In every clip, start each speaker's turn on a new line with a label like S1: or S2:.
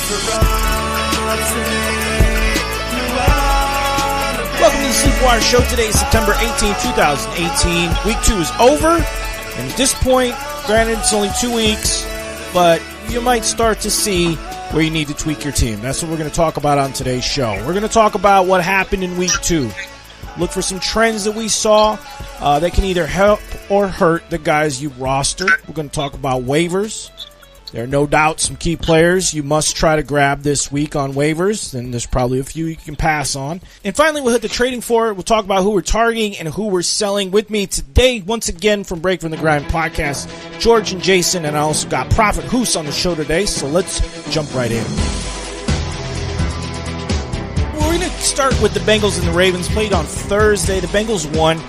S1: Welcome to the Sleepwire Show. Today is September 18, 2018. Week 2 is over. And at this point, granted it's only 2 weeks, but you might start to see where you need to tweak your team. That's what we're going to talk about on today's show. We're going to talk about what happened in Week 2. Look for some trends that we saw that can either help or hurt the guys you rostered. We're going to talk about waivers. There are no doubt some key players you must try to grab this week on waivers, and there's probably a few you can pass on. And finally, we'll hit the trading for it. We'll talk about who we're targeting and who we're selling. With me today, once again, from Break from the Grind podcast, George and Jason, and I also got Prophet Hoos on the show today, so let's jump right in. We're going to start with the Bengals and the Ravens. Played on Thursday. The Bengals won.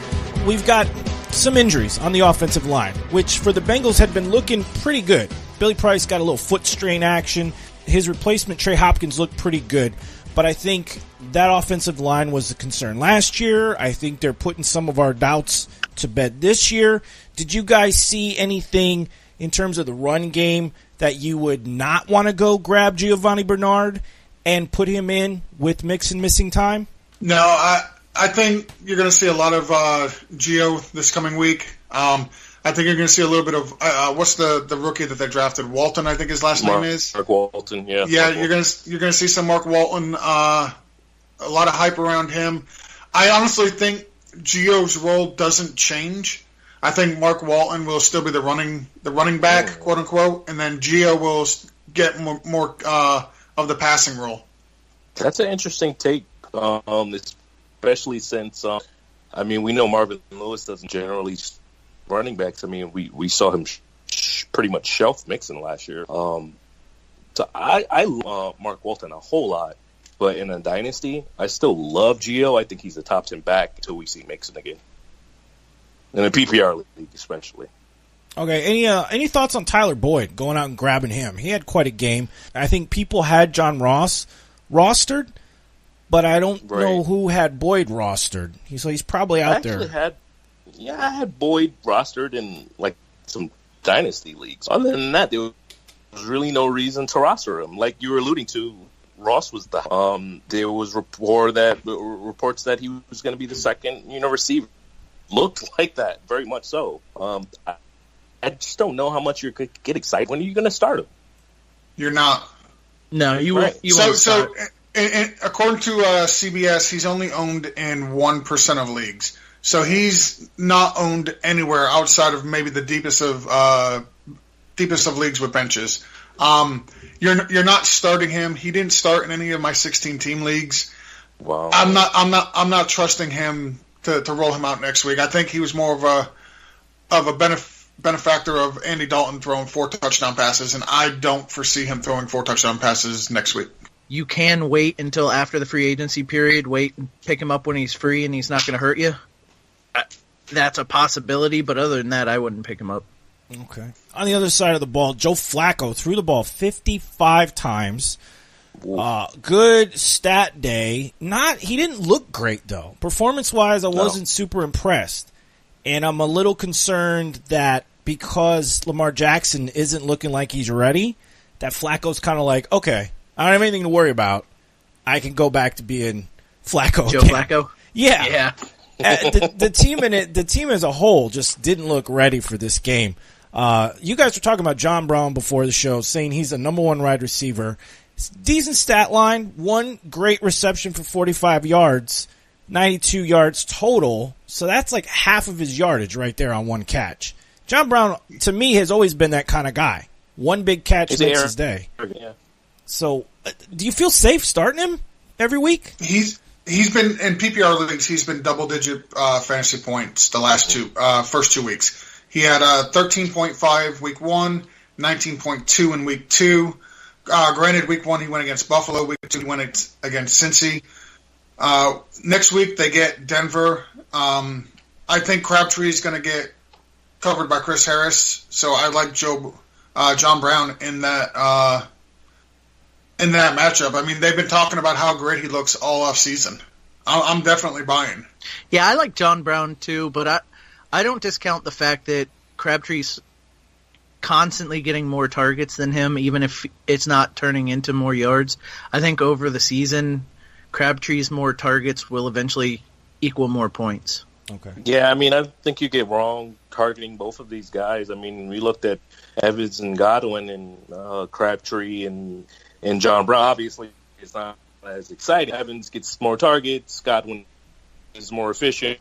S1: We've got some injuries on the offensive line, which for the Bengals had been looking pretty good. Billy Price got a little foot strain action. His replacement, Trey Hopkins, looked pretty good. But I think that offensive line was a concern last year. I think they're putting some of our doubts to bed this year. Did you guys see anything in terms of the run game that you would not want to go grab Giovanni Bernard and put him in with Mixon missing time?
S2: No, I think you're going to see a lot of Gio this coming week. I think you're going to see a little bit of what's the rookie that they drafted? Walton, I think his last name is.
S3: Mark Walton, yeah.
S2: Yeah, you're going to see some Mark Walton. A lot of hype around him. I honestly think Gio's role doesn't change. I think Mark Walton will still be the running back, quote unquote, and then Gio will get more of the passing role.
S3: That's an interesting take, especially since we know Marvin Lewis doesn't generally running backs. I mean, we saw him pretty much shelf Mixon last year. So I love Mark Walton a whole lot, but in a dynasty, I still love Gio. I think he's a top 10 back until we see Mixon again. In a PPR league, especially.
S1: Okay, any thoughts on Tyler Boyd, going out and grabbing him? He had quite a game. I think people had John Ross rostered, but I don't know who had Boyd rostered. He's probably out there. I had Boyd rostered in like some dynasty leagues. Other than that, there was really no reason to roster him. Like you were alluding to, Ross was there was reports that he was going to be the second receiver. Looked like that, very much so. I just don't know how much you could get excited. When are you going to start him?
S2: You're not.
S4: No, you won't.
S2: So according to CBS, he's only owned in 1% of leagues. So he's not owned anywhere outside of maybe the deepest of leagues with benches. You're not starting him. He didn't start in any of my 16-team leagues.
S3: Wow.
S2: I'm not trusting him to roll him out next week. I think he was more of a benefactor of Andy Dalton throwing 4 touchdown passes, and I don't foresee him throwing 4 touchdown passes next week.
S4: You can wait until after the free agency period. Wait and pick him up when he's free and he's not going to hurt you. That's a possibility, but other than that, I wouldn't pick him up.
S1: Okay. On the other side of the ball, Joe Flacco threw the ball 55 times. Good stat day. He didn't look great, though. Performance-wise, I wasn't super impressed. And I'm a little concerned that because Lamar Jackson isn't looking like he's ready, that Flacco's kind of like, okay, I don't have anything to worry about. I can go back to being Flacco
S4: Joe
S1: again.
S4: Flacco? Yeah.
S1: The team as a whole just didn't look ready for this game. You guys were talking about John Brown before the show, saying he's a number 1 wide receiver. Decent stat line, 1 great reception for 45 yards, 92 yards total. So that's like half of his yardage right there on 1 catch. John Brown, to me, has always been that kind of guy. 1 big catch makes his day.
S3: Yeah.
S1: So, do you feel safe starting him every week?
S2: He's been in PPR leagues. He's been double-digit fantasy points the last first 2 weeks. He had 13.5 week 1, 19.2 in week 2. Granted, week 1 he went against Buffalo. Week 2 he went against Cincy. Next week they get Denver. I think Crabtree is going to get covered by Chris Harris. So I like John Brown in that matchup. I mean, they've been talking about how great he looks all off season. I'm definitely buying.
S4: Yeah, I like John Brown too, but I don't discount the fact that Crabtree's constantly getting more targets than him, even if it's not turning into more yards. I think over the season, Crabtree's more targets will eventually equal more points.
S1: Okay.
S3: Yeah, I mean, I think you get wrong targeting both of these guys. I mean, we looked at Evans and Godwin and Crabtree and John Brown. Obviously, it's not as exciting. Evans gets more targets. Godwin is more efficient.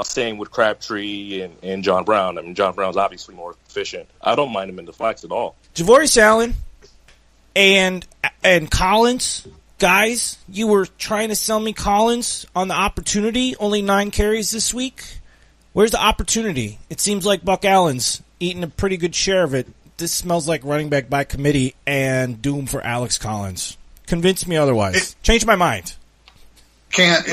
S3: Same with Crabtree and John Brown. I mean, John Brown's obviously more efficient. I don't mind him in the flex at all.
S1: Javorius Allen and Collins, guys, you were trying to sell me Collins on the opportunity. Only 9 carries this week. Where's the opportunity? It seems like Buck Allen's eating a pretty good share of it. This smells like running back by committee and doom for Alex Collins. Convince me otherwise. Change my mind.
S2: I
S3: can't.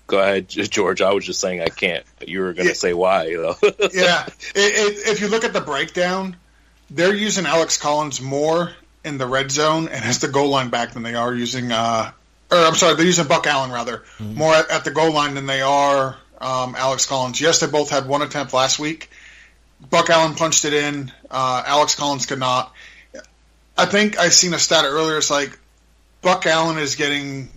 S3: Go ahead, George. I was just saying I can't. You were going to say why, though.
S2: Yeah. If you look at the breakdown, they're using Alex Collins more in the red zone and as the goal line back than they are using they're using Buck Allen, rather, more at the goal line than they are Alex Collins. Yes, they both had 1 attempt last week. Buck Allen punched it in. Alex Collins could not. I think I seen a stat earlier. It's like Buck Allen is getting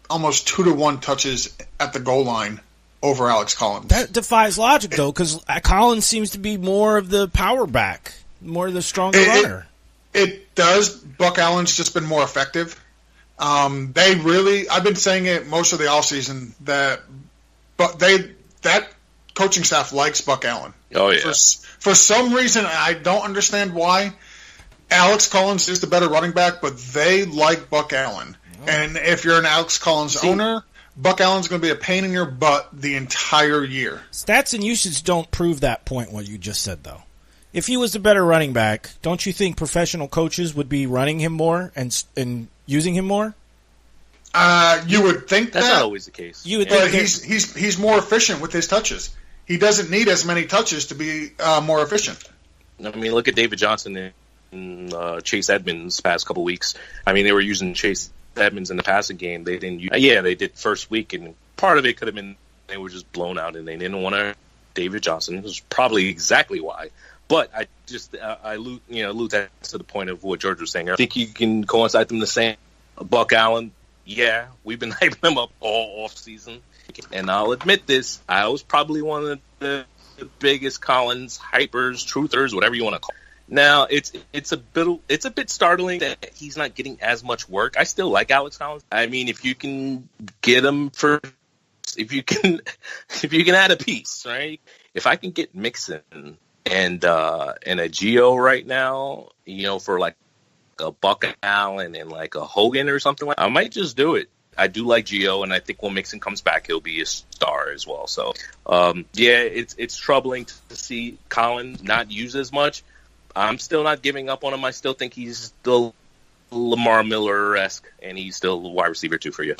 S2: almost 2-to-1 touches at the goal line over Alex Collins.
S1: That defies logic, though, because Collins seems to be more of the power back, more of the stronger runner.
S2: It does. Buck Allen's just been more effective. I've been saying it most of the offseason that coaching staff likes Buck Allen.
S3: Oh, yeah.
S2: For some reason, I don't understand why. Alex Collins is the better running back, but they like Buck Allen. Oh. And if you're an Alex Collins owner, Buck Allen's going to be a pain in your butt the entire year.
S1: Stats and usage don't prove that point, what you just said, though. If he was the better running back, don't you think professional coaches would be running him more and using him more?
S2: You would think
S3: that's
S2: that.
S3: Not always the case.
S1: You would
S2: but
S1: think
S2: he's more efficient with his touches. He doesn't need as many touches to be more efficient.
S3: I mean, look at David Johnson and Chase Edmonds past couple weeks. I mean, they were using Chase Edmonds in the passing game. They didn't. They did first week, and part of it could have been they were just blown out and they didn't want to. David Johnson. This is probably exactly why. But I just allude that to the point of what George was saying. I think you can coincide them the same. Buck Allen, yeah, we've been hyping him up all off season, and I'll admit this: I was probably one of the biggest Collins hypers, truthers, whatever you want to call it. Now it's a bit startling that he's not getting as much work. I still like Alex Collins. I mean, if you can get him if you can add a piece, right? If I can get Mixon and a Geo right now, for like a Buck Allen and like a Hogan or something I might just do it. I do like Geo, and I think when Mixon comes back, he'll be a star as well. So, it's troubling to see Collins not use as much. I'm still not giving up on him. I still think he's still Lamar Miller-esque, and he's still wide receiver 2 for you.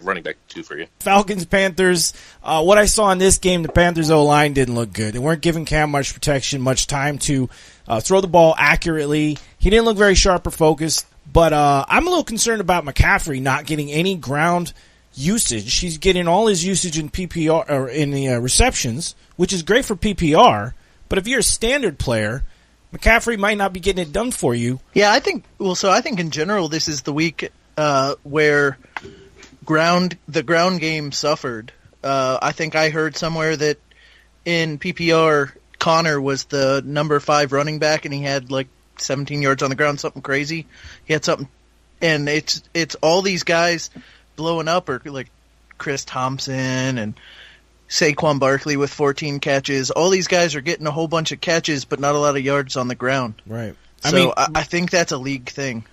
S3: Running back 2 for you.
S1: Falcons, Panthers. What I saw in this game, the Panthers O-line didn't look good. They weren't giving Cam much protection, much time to throw the ball accurately. He didn't look very sharp or focused. But I'm a little concerned about McCaffrey not getting any ground usage. He's getting all his usage in PPR or in the receptions, which is great for PPR. But if you're a standard player, McCaffrey might not be getting it done for you.
S4: Yeah, I think in general this is the week where the ground game suffered. I think I heard somewhere that in PPR Connor was the number 5 running back and he had like 17 yards on the ground, something crazy. He had something, and it's all these guys blowing up, or like Chris Thompson and Saquon Barkley with 14 catches. All these guys are getting a whole bunch of catches, but not a lot of yards on the ground.
S1: Right.
S4: I think that's a league thing.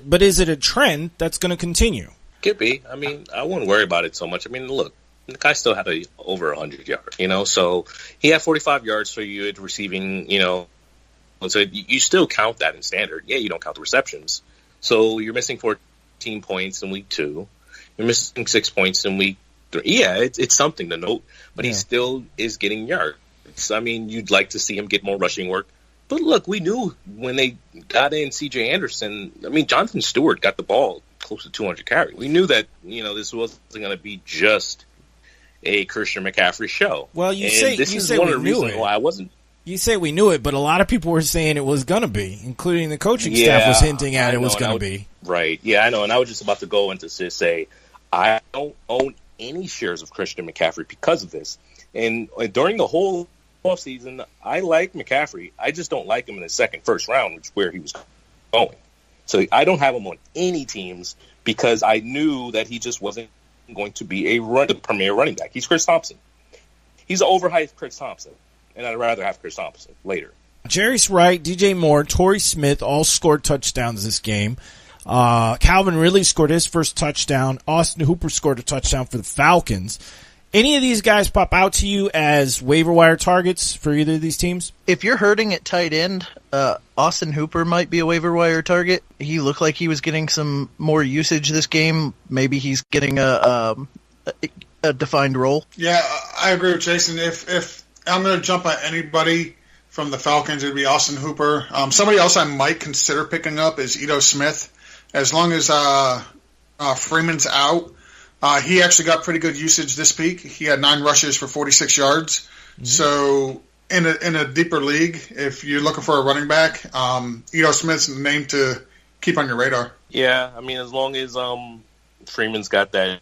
S1: But is it a trend that's going to continue?
S3: Could be. I mean, I wouldn't worry about it so much. I mean, look, the guy still had over 100 yards, so he had 45 yards for you at receiving, and so you still count that in standard. Yeah, you don't count the receptions. So you're missing 14 points in week 2. You're missing 6 points in week 3. Yeah, it's something to note, but he still is getting yards. I mean, you'd like to see him get more rushing work. But look, we knew when they got in C.J. Anderson, I mean, Jonathan Stewart got the ball close to 200 carries. We knew that, this wasn't going to be just a Christian McCaffrey show.
S1: Well,
S3: this is one of the reasons why I wasn't.
S1: You say we knew it, but a lot of people were saying it was going to be, including the coaching staff was hinting at it was going to be.
S3: Right. Yeah, I know. And I was just about to go into to say, I don't own any shares of Christian McCaffrey because of this. And during the whole offseason, I like McCaffrey. I just don't like him in the first round, which is where he was going. So I don't have him on any teams because I knew that he just wasn't going to be the premier running back. He's Chris Thompson. He's an overhyped Chris Thompson. And I'd rather have Chris Thompson later.
S1: Jarius Wright, DJ Moore, Torrey Smith all scored touchdowns this game. Calvin Ridley scored his first touchdown. Austin Hooper scored a touchdown for the Falcons. Any of these guys pop out to you as waiver wire targets for either of these teams?
S4: If you're hurting at tight end, Austin Hooper might be a waiver wire target. He looked like he was getting some more usage this game. Maybe he's getting a defined role.
S2: Yeah, I agree with Jason. If I'm going to jump at anybody from the Falcons, it would be Austin Hooper. Somebody else I might consider picking up is Ito Smith. As long as Freeman's out, he actually got pretty good usage this week. He had 9 rushes for 46 yards. Mm-hmm. So in a deeper league, if you're looking for a running back, Ito Smith's the name to keep on your radar.
S3: Yeah, I mean, as long as Freeman's got that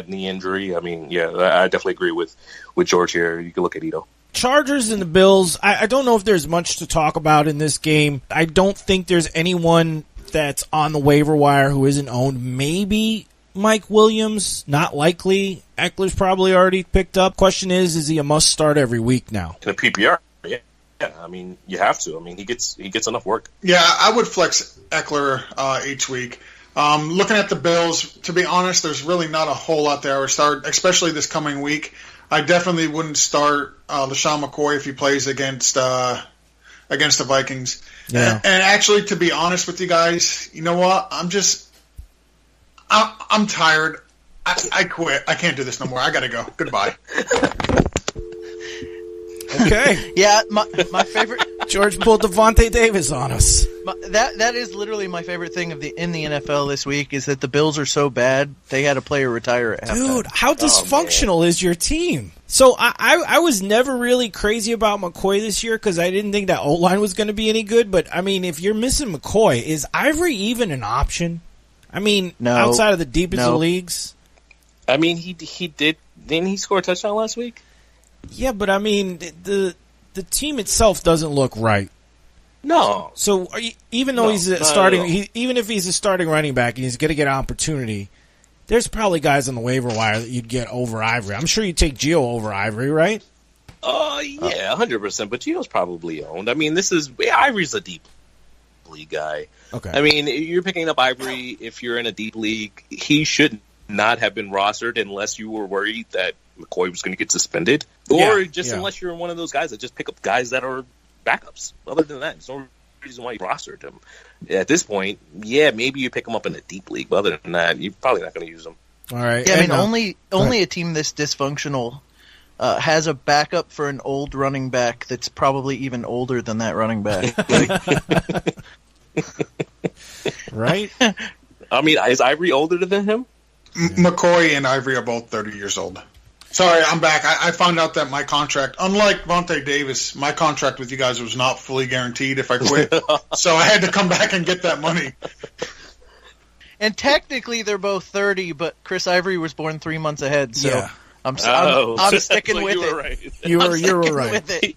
S3: knee injury, I mean, yeah, I definitely agree with George here. You can look at Ito.
S1: Chargers and the Bills, I don't know if there's much to talk about in this game. I don't think there's anyone that's on the waiver wire who isn't owned. Maybe Mike Williams, not likely. Eckler's probably already picked up. Question is he a must start every week now?
S3: In a PPR, yeah. I mean, you have to. I mean, he gets enough work.
S2: Yeah, I would flex Eckler each week. Looking at the Bills, to be honest, there's really not a whole lot there I would start, especially this coming week. I definitely wouldn't start LaShawn McCoy if he plays against the Vikings. Yeah. And actually, to be honest with you guys, you know what? I'm tired. I quit. I can't do this no more. I got to go. Goodbye.
S1: Okay.
S4: Yeah, my favorite.
S1: George pulled Devontae Davis on us.
S4: That is literally my favorite thing in the NFL this week is that the Bills are so bad they had a player retire at halftime.
S1: Dude, how dysfunctional is your team? So I was never really crazy about McCoy this year because I didn't think that O-line was going to be any good. But, I mean, if you're missing McCoy, is Ivory even an option? I mean, outside of the deepest of leagues?
S3: I mean, he did. Didn't he score a touchdown last week?
S1: Yeah, but, I mean, the team itself doesn't look right.
S3: No.
S1: So even though he's even if he's a starting running back and he's going to get an opportunity, there's probably guys on the waiver wire that you'd get over Ivory. I'm sure you'd take Gio over Ivory, right?
S3: Yeah, 100%. But Gio's probably owned. I mean, Ivory's a deep league guy. Okay. I mean, you're picking up Ivory if you're in a deep league. He should not have been rostered unless you were worried that McCoy was going to get suspended, or unless you're one of those guys that just pick up guys that are backups. Other than that, there's no reason why you rostered him. At this point, yeah, maybe you pick him up in a deep league, but other than that, you're probably not going to use him.
S1: All right.
S4: Yeah, I mean, only a team this dysfunctional has a backup for an old running back that's probably even older than that running back.
S1: Right?
S3: I mean, is Ivory older than him?
S2: McCoy and Ivory are both 30 years old. Sorry, I'm back. I found out that my contract, unlike Vontae Davis, my contract with you guys was not fully guaranteed if I quit. So I had to come back and get that money.
S4: And technically they're both 30, but Chris Ivory was born 3 months ahead, so
S1: yeah.
S4: I'm sticking with it.
S3: Right.
S1: You were right.
S4: With it.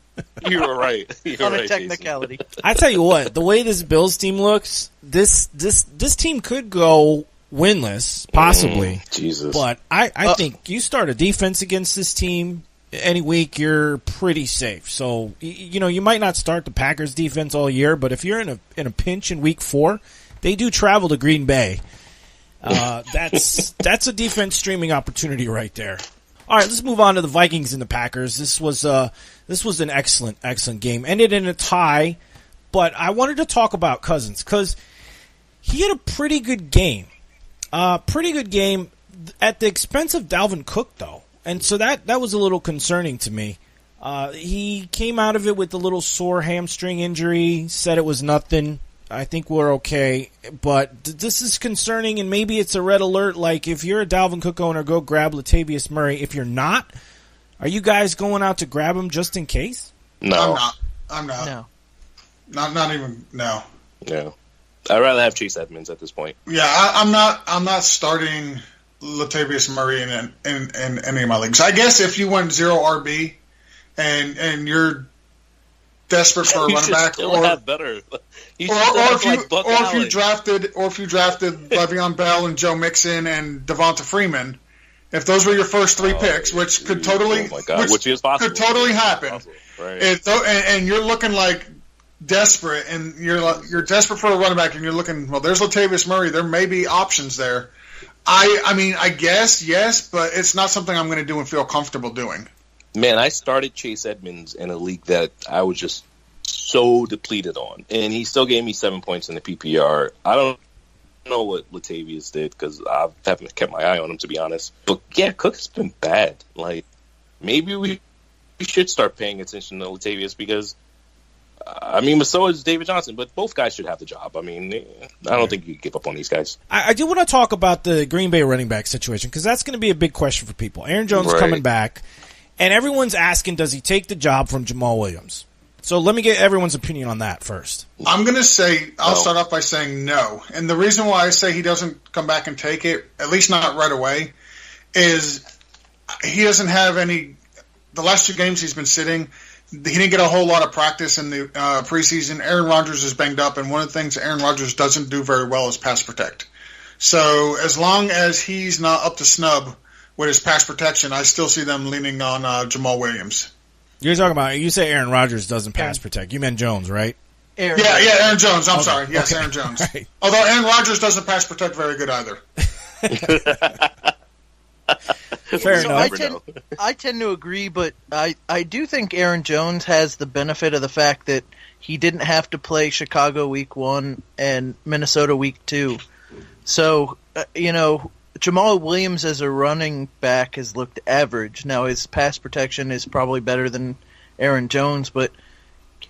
S3: You were right.
S4: On a technicality.
S1: I tell you what, the way this Bills team looks, this team could go winless, possibly.
S3: Jesus.
S1: But I think you start a defense against this team any week, you're pretty safe. So, you might not start the Packers defense all year, but if you're in a pinch in week 4, they do travel to Green Bay. That's a defense streaming opportunity right there. All right, let's move on to the Vikings and the Packers. This was an excellent game. Ended in a tie, but I wanted to talk about Cousins because he had a pretty good game. Pretty good game at the expense of Dalvin Cook, though. And so that was a little concerning to me. He came out of it with a little sore hamstring injury, said it was nothing. I think we're okay. But this is concerning, and maybe it's a red alert. Like, if you're a Dalvin Cook owner, go grab Latavius Murray. If you're not, are you guys going out to grab him just in case?
S3: No.
S2: I'm not.
S4: No.
S2: Not even, no.
S3: Yeah. I'd rather have Chase Edmonds at this point.
S2: Yeah, I'm not starting Latavius Murray in any of my leagues. I guess if you went 0 RB and you're desperate for a running back, or if you drafted Le'Veon Bell and Joe Mixon and Devonta Freeman, if those were your first three picks, which could totally,
S3: which is possible,
S2: could totally happen,
S3: right.
S2: and you're looking like desperate, and you're desperate for a running back, and you're looking, well, there's Latavius Murray, there may be options there. I mean, I guess yes, but it's not something I'm going to do and feel comfortable doing.
S3: Man, I started Chase Edmonds in a league that I was just so depleted on, and he still gave me 7 points in the PPR. I don't know what Latavius did because I haven't kept my eye on him, to be honest. But yeah, Cook has been bad. Like, maybe we should start paying attention to Latavius because, I mean, but so is David Johnson, but both guys should have the job. I mean, I don't think you can give up on these guys.
S1: I do want to talk about the Green Bay running back situation because that's going to be a big question for people. Aaron Jones is coming back, and everyone's asking, does he take the job from Jamal Williams? So let me get everyone's opinion on that first.
S2: I'm going to say, I'll start off by saying no. And the reason why I say he doesn't come back and take it, at least not right away, is he doesn't have any – the last two games he's been sitting, he didn't get a whole lot of practice in the preseason. Aaron Rodgers is banged up, and one of the things Aaron Rodgers doesn't do very well is pass protect. So as long as he's not up to snub with his pass protection, I still see them leaning on Jamal Williams.
S1: You're talking about, you say Aaron Rodgers doesn't pass protect. You meant Jones, right?
S2: Aaron Jones. I'm sorry. Yes, Aaron Jones. Right. Although Aaron Rodgers doesn't pass protect very good either.
S1: Fair enough.
S4: I tend to agree, but I do think Aaron Jones has the benefit of the fact that he didn't have to play Chicago week 1 and Minnesota week 2. So, Jamal Williams as a running back has looked average. Now his pass protection is probably better than Aaron Jones, but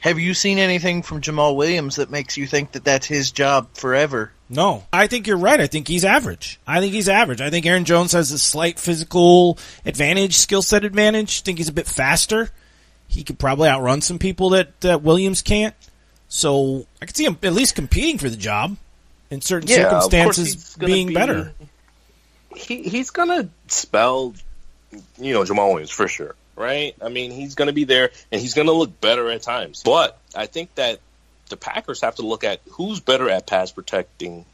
S4: have you seen anything from Jamal Williams that makes you think that that's his job forever?
S1: No. I think you're right. I think he's average. I think Aaron Jones has a slight physical advantage, skill set advantage. I think he's a bit faster. He could probably outrun some people that Williams can't. So I could see him at least competing for the job in certain circumstances being better.
S3: He's going to spell, Jamal Williams for sure, right? I mean, he's going to be there, and he's going to look better at times. But I think that the Packers have to look at who's better at pass protecting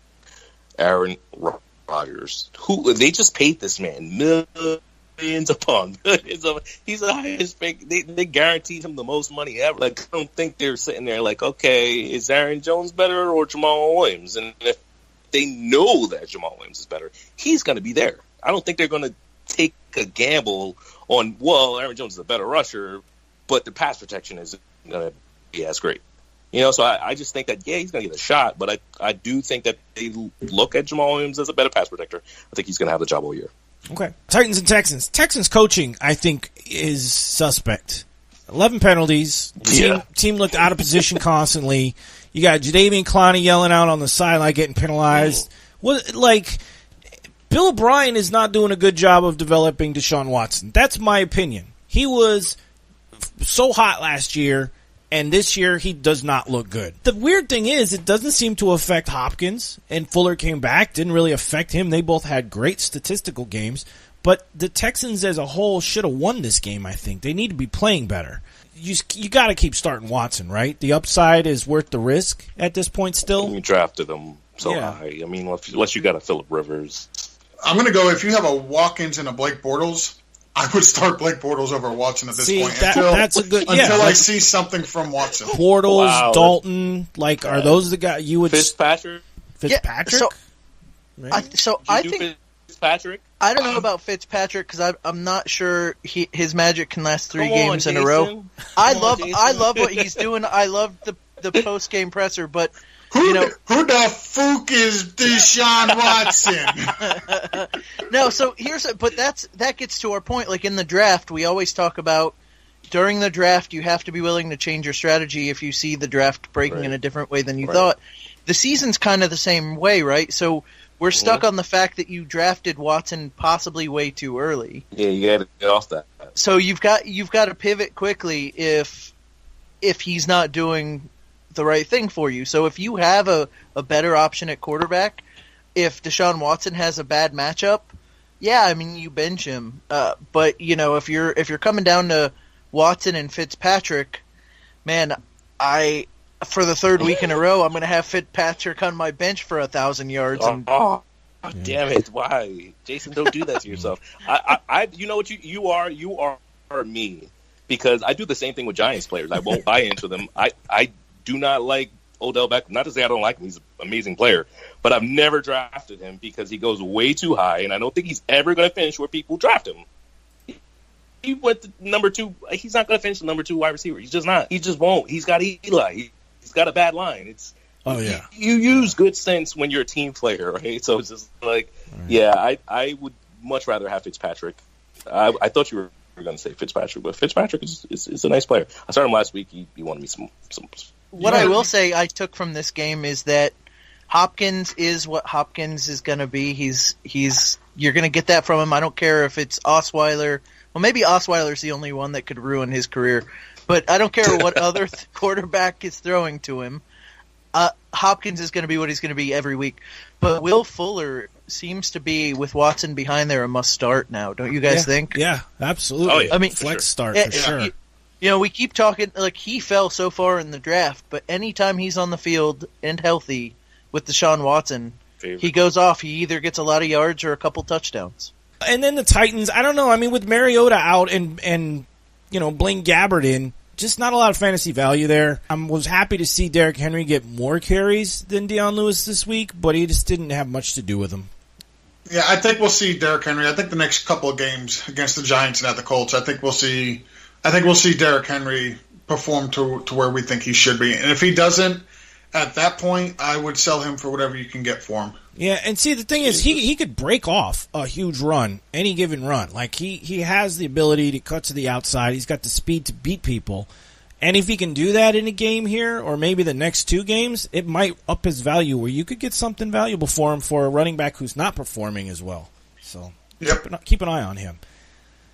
S3: Aaron Rodgers. They just paid this man millions upon millions. He's the highest paid. They guaranteed him the most money ever. Like, I don't think they're sitting there like, okay, is Aaron Jones better or Jamal Williams? And if they know that Jamal Williams is better, he's going to be there. I don't think they're going to take a gamble on, well, Aaron Jones is a better rusher, but the pass protection isn't going to be as great. So I just think that, he's going to get a shot, but I do think that they look at Jamal Williams as a better pass protector. I think he's going to have the job all year.
S1: Okay. Titans and Texans. Texans coaching, I think, is suspect. 11 penalties. Team looked out of position constantly. You got Jadeveon Clowney yelling out on the sideline, getting penalized. Bill O'Brien is not doing a good job of developing Deshaun Watson. That's my opinion. He was so hot last year, and this year he does not look good. The weird thing is, it doesn't seem to affect Hopkins, and Fuller came back. Didn't really affect him. They both had great statistical games. But the Texans as a whole should have won this game, I think. They need to be playing better. You got to keep starting Watson, right? The upside is worth the risk at this point still.
S3: You drafted him so high. I mean, unless you got a Phillip Rivers.
S2: I'm going to go, if you have a Watkins and a Blake Bortles, I would start Blake Bortles over Watson at this point
S1: that's a good,
S2: until I see something from Watson.
S1: Bortles, Dalton, are those the guys you would...
S3: Fitzpatrick?
S1: Fitzpatrick?
S4: Yeah, I think...
S3: Fitzpatrick?
S4: I don't know about Fitzpatrick because I'm not sure his magic can last 3 games in a row. I love what he's doing. I love the post game presser, but
S2: who the fuck is Deshaun Watson?
S4: No, so that gets to our point. Like in the draft, we always talk about during the draft you have to be willing to change your strategy if you see the draft breaking in a different way than you thought. The season's kind of the same way, right? So we're stuck on the fact that you drafted Watson possibly way too early.
S3: Yeah, you got to get off that.
S4: So you've got to pivot quickly if if he's not doing the right thing for you. So if you have a better option at quarterback, if Deshaun Watson has a bad matchup, yeah, I mean, you bench him. But, if you're coming down to Watson and Fitzpatrick, man, for the third week in a row, I'm going to have Fitzpatrick on my bench for 1,000 yards.
S3: Damn it! Why, Jason? Don't do that to yourself. You know what you are me, because I do the same thing with Giants players. I won't buy into them. I do not like Odell Beckham. Not to say I don't like him; he's an amazing player, but I've never drafted him because he goes way too high, and I don't think he's ever going to finish where people draft him. He went to number 2. He's not going to finish the number 2 wide receiver. He's just not. He just won't. He's got Eli. He's got a bad line. You use good sense when you're a team player, right? So it's just like, I would much rather have Fitzpatrick. I thought you were going to say Fitzpatrick, but Fitzpatrick is a nice player. I started him last week. He wanted me some.
S4: What I will say I took from this game is that Hopkins is what Hopkins is going to be. You're going to get that from him. I don't care if it's Osweiler. Well, maybe Osweiler's the only one that could ruin his career, but I don't care what other quarterback is throwing to him. Hopkins is going to be what he's going to be every week. But Will Fuller seems to be, with Watson behind there, a must-start now. Don't you guys think?
S1: Yeah, absolutely.
S3: Oh, yeah.
S1: I mean, flex start for sure.
S4: We keep talking, like, he fell so far in the draft, but anytime he's on the field and healthy with Deshaun Watson, he goes off. He either gets a lot of yards or a couple touchdowns.
S1: And then the Titans, I don't know. I mean, with Mariota out and Blaine Gabbert in, just not a lot of fantasy value there. I was happy to see Derrick Henry get more carries than Deion Lewis this week, but he just didn't have much to do with him.
S2: Yeah, I think we'll see Derrick Henry. I think the next couple of games against the Giants and at the Colts, I think we'll see Derrick Henry perform to where we think he should be. And if he doesn't, at that point, I would sell him for whatever you can get for him.
S1: Yeah, and see, the thing is, he could break off a huge run, any given run. Like, he has the ability to cut to the outside. He's got the speed to beat people. And if he can do that in a game here, or maybe the next 2 games, it might up his value where you could get something valuable for him for a running back who's not performing as well. So, keep an eye on him.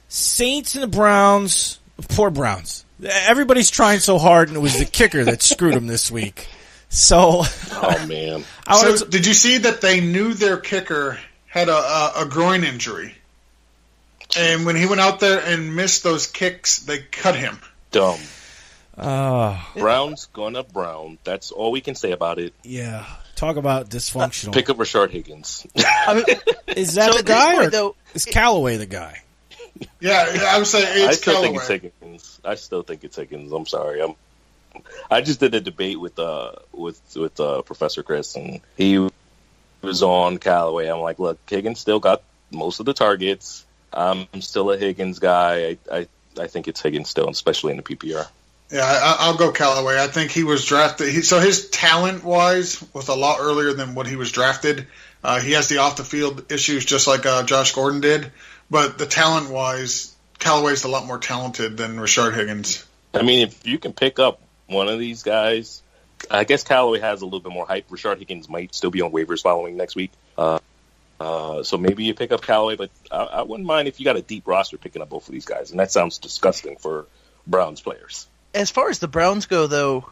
S1: Saints and the Browns. Poor Browns. Everybody's trying so hard, and it was the kicker that screwed them this week. So,
S3: oh man!
S2: So did you see that they knew their kicker had a groin injury, and when he went out there and missed those kicks, they cut him?
S3: Dumb. Browns going up Brown. That's all we can say about it.
S1: Yeah, talk about dysfunctional.
S3: Pick up Rashard Higgins.
S1: Is that the guy, or is Callaway the guy?
S2: Yeah, I would say it's Callaway.
S3: Think it's Higgins. I still think it's Higgins. I'm sorry. I just did a debate with Professor Chris, and he was on Callaway. I'm like, look, Higgins still got most of the targets. I'm still a Higgins guy. I think it's Higgins still, especially in the PPR.
S2: Yeah, I'll go Callaway. I think he was drafted. So his talent-wise was a lot earlier than what he was drafted. He has the off-the-field issues just like Josh Gordon did. But the talent-wise, Callaway's a lot more talented than Rashard Higgins.
S3: I mean, if you can pick up one of these guys, I guess Callaway has a little bit more hype. Rashard Higgins might still be on waivers following next week. So maybe you pick up Callaway, but I wouldn't mind if you got a deep roster picking up both of these guys. And that sounds disgusting for Browns players.
S4: As far as the Browns go, though,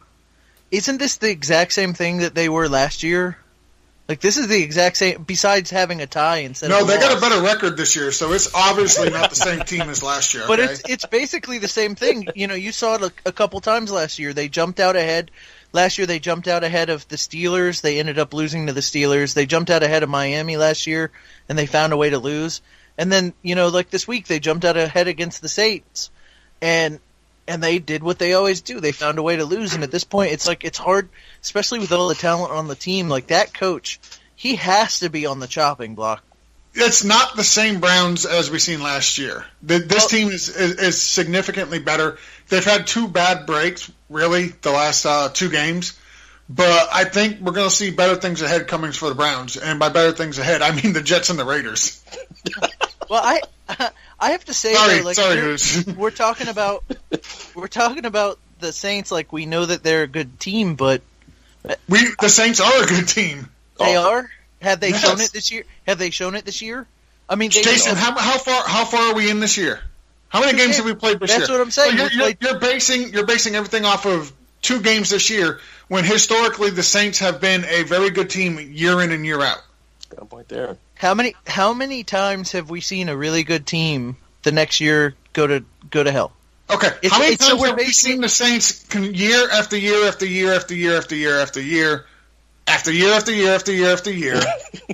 S4: isn't this the exact same thing that they were last year? Like, this is the exact same, besides having a tie instead of a loss.
S2: No, they got a better record this year, so it's obviously not the same team as last year. Okay?
S4: But it's basically the same thing. You saw it a couple times last year. They jumped out ahead. Last year they jumped out ahead of the Steelers. They ended up losing to the Steelers. They jumped out ahead of Miami last year, and they found a way to lose. And then, like this week, they jumped out ahead against the Saints. And they did what they always do. They found a way to lose, and at this point, it's hard, especially with all the talent on the team. Like, that coach, he has to be on the chopping block.
S2: It's not the same Browns as we seen last year. This team is significantly better. They've had 2 bad breaks, really, the last 2 games. But I think we're going to see better things ahead coming for the Browns. And by better things ahead, I mean the Jets and the Raiders.
S4: Well, I have to say, we're talking about the Saints like we know that they're a good team, but
S2: the Saints are a good team.
S4: They are. Have they shown it this year? I mean,
S2: Jason, how far are we in this year? How many games have we played this year?
S4: That's what I'm saying.
S2: So you're basing everything off of 2 games this year, when historically the Saints have been a very good team year in and year out.
S3: Got a point there.
S4: How many times have we seen a really good team the next year go to hell?
S2: Okay, how many times have we seen the Saints year after year after year after year after year after year after year after year after year after year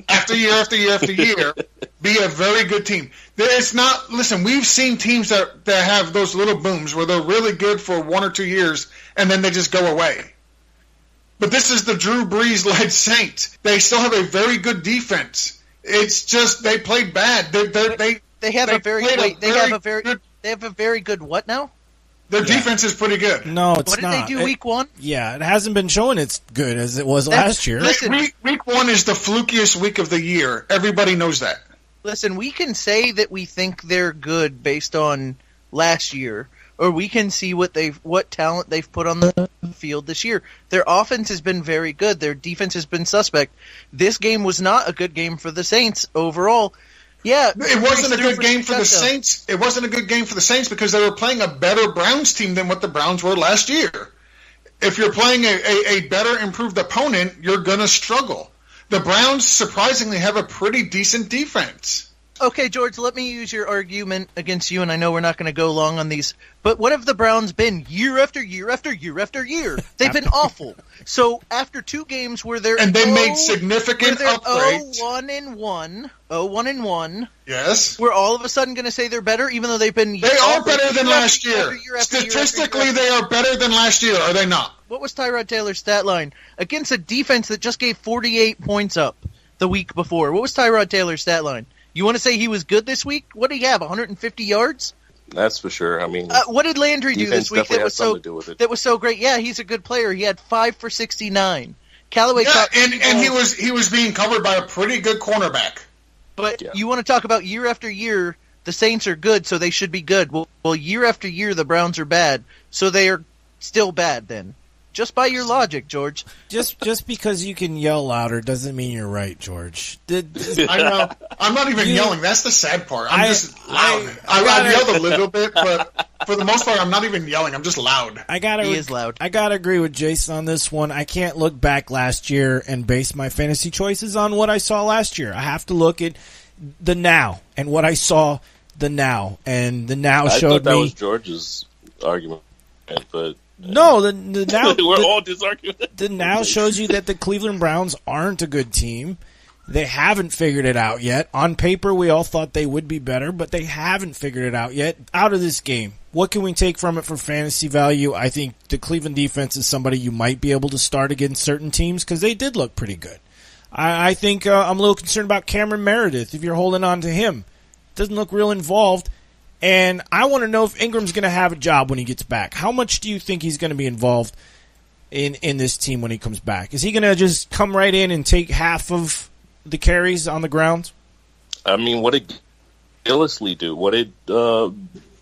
S2: after year after year after year be a very good team? It's not. Listen, we've seen teams that have those little booms where they're really good for 1 or 2 years and then they just go away. But this is the Drew Brees-led Saints. They still have a very good defense. It's just they played bad. They have a
S4: very good what now?
S2: Their defense is pretty good.
S1: No, it's
S4: not. What did they do week 1?
S1: Yeah, it hasn't been showing it's good as it was last year.
S4: Listen,
S2: week 1 is the flukiest week of the year. Everybody knows that.
S4: Listen, we can say that we think they're good based on last year, or we can see what talent they've put on the field this year. Their offense has been very good. Their defense has been suspect. This game was not a good game for the Saints overall. Yeah,
S2: it wasn't a good game for the Saints. It wasn't a good game for the Saints because they were playing a better Browns team than what the Browns were last year. If you're playing a better, improved opponent, you're going to struggle. The Browns surprisingly have a pretty decent defense.
S4: Okay, George, let me use your argument against you, and I know we're not going to go long on these, but what have the Browns been year after year after year after year? They've been awful. So after 2 games where they're
S2: made significant upgrades.
S4: 0-1-1.
S2: Yes.
S4: We're all of a sudden going to say they're better, even though they've been.
S2: They are better than last year. Statistically, they are better than last year. Are they not?
S4: What was Tyrod Taylor's stat line against a defense that just gave 48 points up the week before? What was Tyrod Taylor's stat line? You want to say he was good this week? What did he have? 150 yards?
S3: That's for sure. I mean,
S4: what did Landry do this week that was so great? Yeah, he's a good player. He had 5 for 69. Callaway
S2: and he was being covered by a pretty good cornerback.
S4: But you want to talk about year after year, the Saints are good, so they should be good. Well, year after year, the Browns are bad, so they are still bad then. Just by your logic, George.
S1: Just because you can yell louder doesn't mean you're right, George.
S2: I know. I'm not even yelling. That's the sad part. I'm just loud. I yelled a little bit, but for the most part, I'm not even yelling. I'm just loud.
S4: He is loud.
S1: I gotta agree with Jason on this one. I can't look back last year and base my fantasy choices on what I saw last year. I have to look at the now and what I saw the now, and the now showed me. I thought
S3: that was George's argument, but.
S1: No, the now
S3: we're all disarguing.
S1: The now shows you that the Cleveland Browns aren't a good team. They haven't figured it out yet. On paper, we all thought they would be better, but they haven't figured it out yet. Out of this game, what can we take from it for fantasy value? I think the Cleveland defense is somebody you might be able to start against certain teams because they did look pretty good. I think I'm a little concerned about Cameron Meredith. If you're holding on to him, doesn't look real involved. And I want to know if Ingram's going to have a job when he gets back. How much do you think he's going to be involved in this team when he comes back? Is he going to just come right in and take half of the carries on the ground?
S3: I mean, what did Gillisley do? What did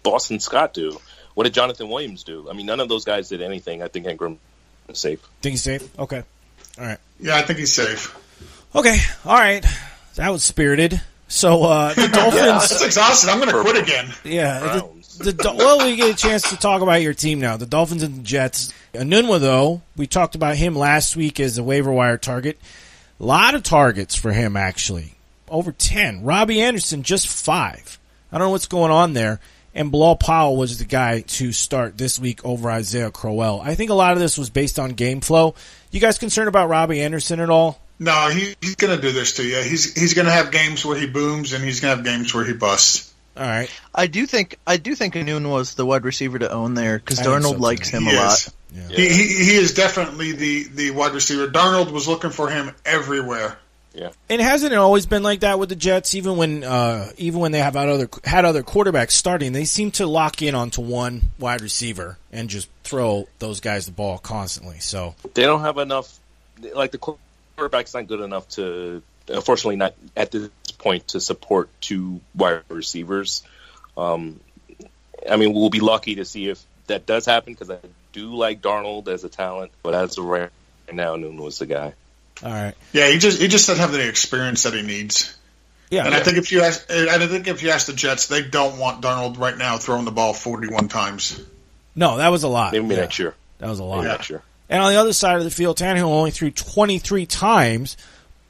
S3: Boston Scott do? What did Jonathan Williams do? I mean, none of those guys did anything. I think Ingram is safe.
S1: Think he's safe? Okay. All right.
S2: Yeah, I think he's safe.
S1: Okay. All right. That was spirited. So the Dolphins.
S2: Yeah, that's exhausted. I'm going to quit again.
S1: Yeah. Well, we get a chance to talk about your team now. The Dolphins and the Jets. Anunwa, though, we talked about him last week as a waiver wire target. A lot of targets for him, actually. Over 10. Robbie Anderson, just 5. I don't know what's going on there. And Bilal Powell was the guy to start this week over Isaiah Crowell. I think a lot of this was based on game flow. You guys concerned about Robbie Anderson at all?
S2: No, he's going to do this to you. He's going to have games where he booms, and he's going to have games where he busts.
S1: All right.
S4: I do think Anun was the wide receiver to own there because Darnold likes him a lot.
S2: Yeah. He is definitely the wide receiver. Darnold was looking for him everywhere.
S3: Yeah.
S1: And hasn't it always been like that with the Jets? Even when they have other quarterbacks starting, they seem to lock in onto one wide receiver and just throw those guys the ball constantly. So
S3: they don't have enough. Like the quarterback's not good enough to, unfortunately, not at this point to support 2 wide receivers. I mean, we'll be lucky to see if that does happen because I do like Darnold as a talent, but as of right now, Noon was the guy.
S1: All right.
S2: Yeah, he just doesn't have the experience that he needs.
S1: Yeah,
S2: and I think if you ask the Jets, they don't want Darnold right now throwing the ball 41 times.
S1: No, that was a lot.
S3: Maybe next year.
S1: That was a lot.
S3: Next year.
S1: And on the other side of the field, Tannehill only threw 23 times,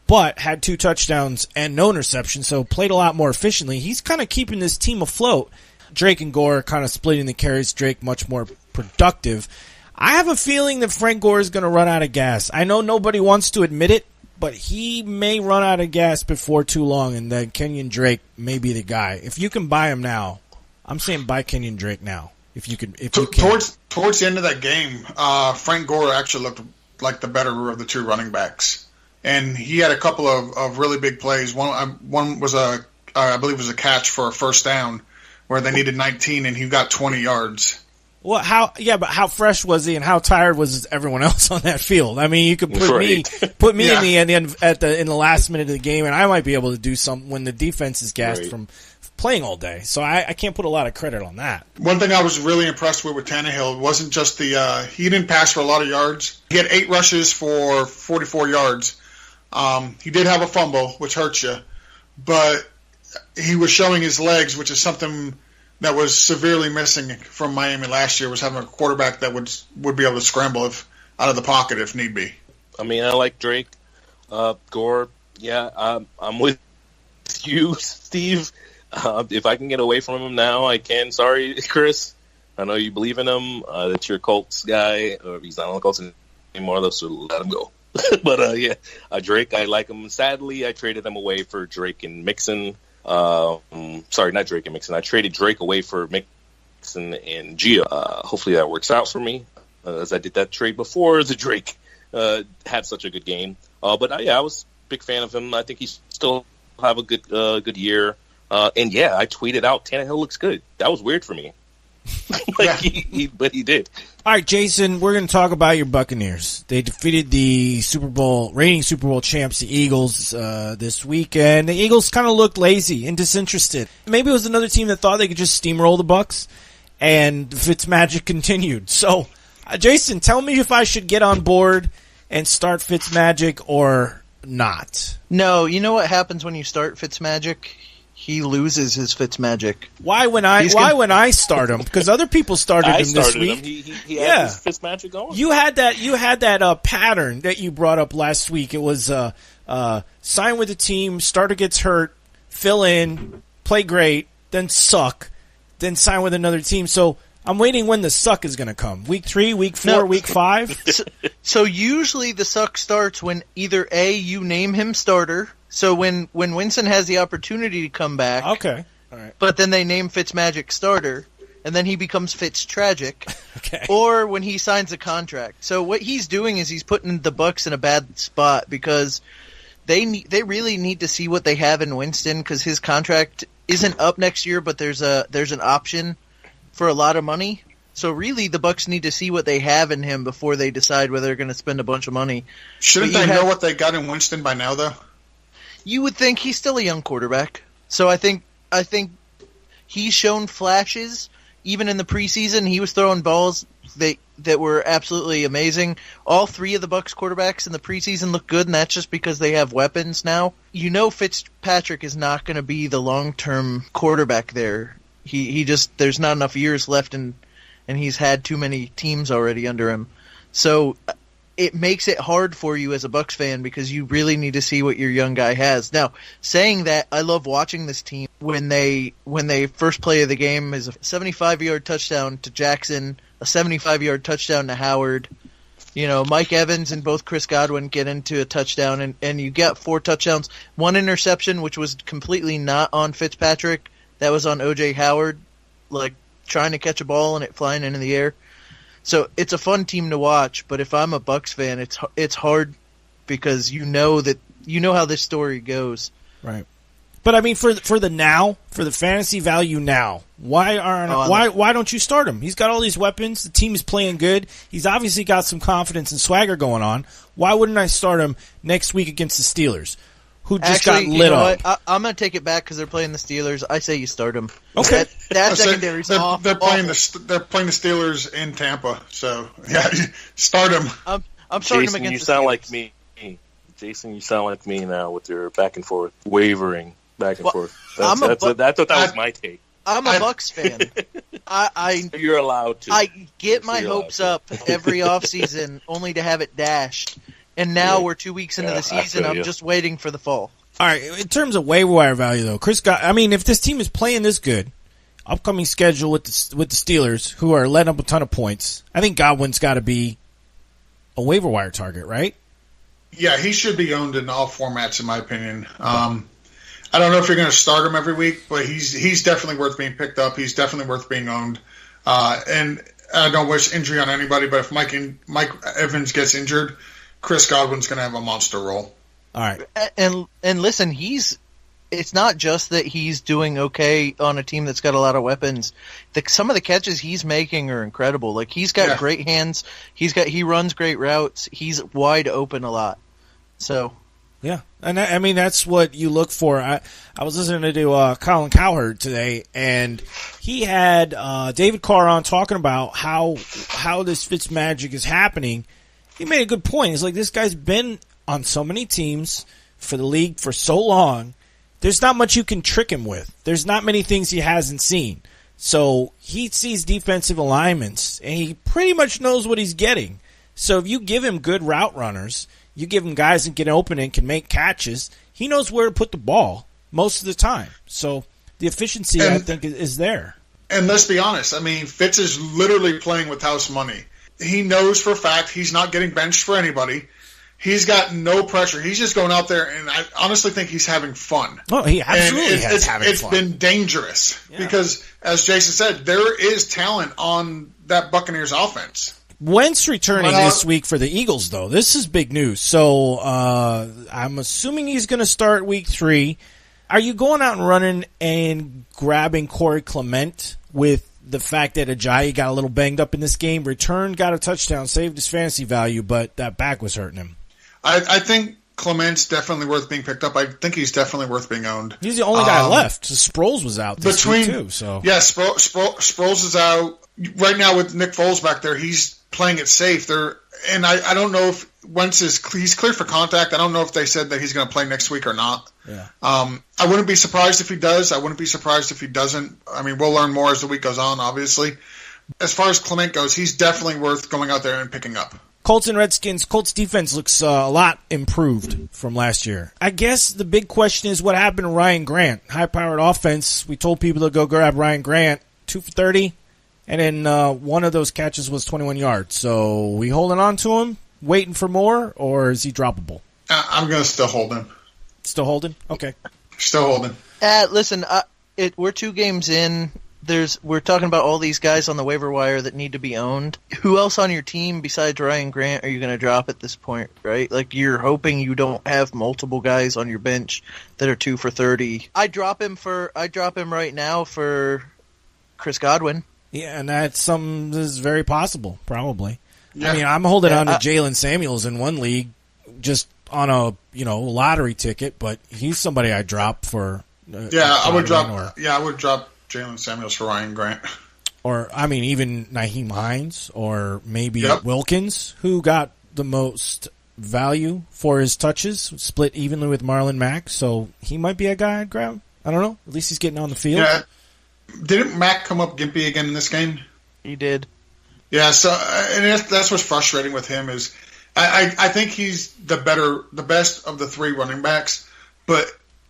S1: but had 2 touchdowns and no interceptions, so played a lot more efficiently. He's kind of keeping this team afloat. Drake and Gore kind of splitting the carries. Drake much more productive. I have a feeling that Frank Gore is going to run out of gas. I know nobody wants to admit it, but he may run out of gas before too long, and then Kenyon Drake may be the guy. If you can buy him now, I'm saying buy Kenyon Drake now. If you can.
S2: Towards the end of that game, Frank Gore actually looked like the better of the 2 running backs, and he had a couple of really big plays. One was I believe it was a catch for a first down where they needed 19, and he got 20 yards.
S1: Well, but how fresh was he, and how tired was everyone else on that field? I mean, you could put me in the last minute of the game, and I might be able to do something when the defense is gassed from playing all day. So I can't put a lot of credit on that.
S2: One thing I was really impressed with Tannehill wasn't just he didn't pass for a lot of yards. He had 8 rushes for 44 yards. He did have a fumble, which hurts you, but he was showing his legs, which is something that was severely missing from Miami last year, was having a quarterback that would be able to scramble out of the pocket if need be.
S3: I mean, I like Drake. Gore, yeah, I'm with you, Steve. If I can get away from him now, I can. Sorry, Chris. I know you believe in him. That you're a Colts guy, or he's not on the Colts anymore, so let him go. But, Drake, I like him. Sadly, I traded him away for Drake and Mixon. Sorry, not Drake and Mixon. I traded Drake away for Mixon and Gio. Hopefully that works out for me, as I did that trade before the Drake had such a good game. But I was a big fan of him. I think he still have a good year. And I tweeted out Tannehill looks good. That was weird for me. But he did.
S1: All right, Jason, we're going to talk about your Buccaneers. They defeated the reigning Super Bowl champs, the Eagles, this week, and the Eagles kind of looked lazy and disinterested. Maybe it was another team that thought they could just steamroll the Bucs, and Fitzmagic continued. So, Jason, tell me if I should get on board and start Fitzmagic or not.
S4: No, you know what happens when you start Fitzmagic? He loses his Fitzmagic.
S1: Why when I start him? Because other people started him this week.
S3: He had his Fitzmagic going.
S1: You had that pattern that you brought up last week. It was sign with the team, starter gets hurt, fill in, play great, then suck, then sign with another team. So I'm waiting when the suck is going to come. Week 3, week 4, week 5.
S4: So usually the suck starts when either A, you name him starter. So when Winston has the opportunity to come back,
S1: okay, all right,
S4: but then they name Fitzmagic starter, and then he becomes Fitztragic,
S1: okay,
S4: or when he signs a contract. So what he's doing is he's putting the Bucs in a bad spot because they really need to see what they have in Winston because his contract isn't up next year, but there's an option for a lot of money. So really, the Bucs need to see what they have in him before they decide whether they're going to spend a bunch of money.
S2: Shouldn't they know what they got in Winston by now, though?
S4: You would think he's still a young quarterback. So I think he's shown flashes. Even in the preseason, he was throwing balls that were absolutely amazing. All 3 of the Bucs quarterbacks in the preseason look good, and that's just because they have weapons now. You know Fitzpatrick is not going to be the long-term quarterback there. He just there's not enough years left, and he's had too many teams already under him. So it makes it hard for you as a Bucs fan because you really need to see what your young guy has. Now, saying that, I love watching this team when they first play of the game is a 75-yard touchdown to Jackson, a 75-yard touchdown to Howard. You know, Mike Evans and both Chris Godwin get into a touchdown, and you get 4 touchdowns. 1 interception, which was completely not on Fitzpatrick. That was on O.J. Howard, like trying to catch a ball and it flying into the air. So it's a fun team to watch, but if I'm a Bucs fan, it's hard because you know how this story goes.
S1: Right. But I mean, for the fantasy value now, why don't you start him? He's got all these weapons. The team is playing good. He's obviously got some confidence and swagger going on. Why wouldn't I start him next week against the Steelers, who just got lit up?
S4: I'm going to take it back because they're playing the Steelers. I say you start him.
S1: Okay.
S4: That secondary's awful.
S2: They're playing the Steelers in Tampa, so yeah, start him.
S4: I'm starting
S3: Jason,
S4: him against
S3: you
S4: the
S3: sound
S4: Steelers.
S3: like me. Jason, you sound like me now with your back and forth wavering. back and
S4: Well,
S3: forth.
S4: I thought
S3: that was my take.
S4: I'm a Bucks fan.
S3: You're allowed to.
S4: I get my hopes up every offseason only to have it dashed. And now we're 2 weeks into the season. I'm just waiting for the fall.
S1: All right, in terms of waiver wire value, though, if this team is playing this good, upcoming schedule with the Steelers, who are letting up a ton of points, I think Godwin's got to be a waiver wire target, right?
S2: Yeah, he should be owned in all formats, in my opinion. I don't know if you're going to start him every week, but he's definitely worth being picked up. He's definitely worth being owned. And I don't wish injury on anybody, but if Mike Evans gets injured, Chris Godwin's going to have a monster role.
S1: All right.
S4: And listen, it's not just that he's doing okay on a team that's got a lot of weapons. Some of the catches he's making are incredible. Like, he's got great hands. He runs great routes. He's wide open a lot. So,
S1: yeah, and that's what you look for. I was listening to Colin Cowherd today, and he had David Carr on talking about how this Fitzmagic is happening. He made a good point. He's like, this guy's been on so many teams for the league for so long. There's not much you can trick him with. There's not many things he hasn't seen. So he sees defensive alignments, and he pretty much knows what he's getting. So if you give him good route runners, you give him guys that get open and can make catches, he knows where to put the ball most of the time. So the efficiency, I think, is there.
S2: And let's be honest. Fitz is literally playing with house money. He knows for a fact he's not getting benched for anybody. He's got no pressure. He's just going out there, and I honestly think he's having fun.
S1: Oh, he absolutely has having fun.
S2: It's been dangerous because, as Jason said, there is talent on that Buccaneers offense.
S1: Wentz returning this week for the Eagles, though. This is big news. So I'm assuming he's going to start week 3. Are you going out and running and grabbing Corey Clement with the fact that Ajayi got a little banged up in this game, returned, got a touchdown, saved his fantasy value, but that back was hurting him?
S2: I think Clement's definitely worth being picked up. I think he's definitely worth being owned.
S1: He's the only guy left. So Sproles was out this week too. So
S2: yeah, Sproles is out right now with Nick Foles back there. He's playing it safe there, and I don't know if Wentz he's clear for contact. I don't know if they said that he's going to play next week or not.
S1: Yeah.
S2: I wouldn't be surprised if he does. I wouldn't be surprised if he doesn't. We'll learn more as the week goes on, obviously. As far as Clement goes, he's definitely worth going out there and picking up.
S1: Colts and Redskins. Colts defense looks a lot improved from last year. I guess the big question is what happened to Ryan Grant. High-powered offense. We told people to go grab Ryan Grant, 2 for 30, and then one of those catches was 21 yards. So we holding on to him, waiting for more, or is he droppable?
S2: I'm going to still hold him.
S1: Still holding? Okay.
S2: Still holding.
S4: Listen, we're 2 games in. We're talking about all these guys on the waiver wire that need to be owned. Who else on your team besides Ryan Grant are you going to drop at this point, right? Like, you're hoping you don't have multiple guys on your bench that are 2 for 30. I drop him right now for Chris Godwin.
S1: Yeah, and that's something that's very possible, probably.
S2: Yeah.
S1: I'm holding on to Jalen Samuels in one league just on a lottery ticket, but he's somebody I drop for.
S2: I would drop Jalen Samuels for Ryan Grant.
S1: Or, even Nyheim Hines or maybe Wilkins, who got the most value for his touches, split evenly with Marlon Mack, so he might be a guy I'd grab. I don't know. At least he's getting on the field.
S2: Yeah. Didn't Mack come up gimpy again in this game?
S4: He did.
S2: Yeah, so and that's what's frustrating with him is I think he's the best of the 3 running backs, but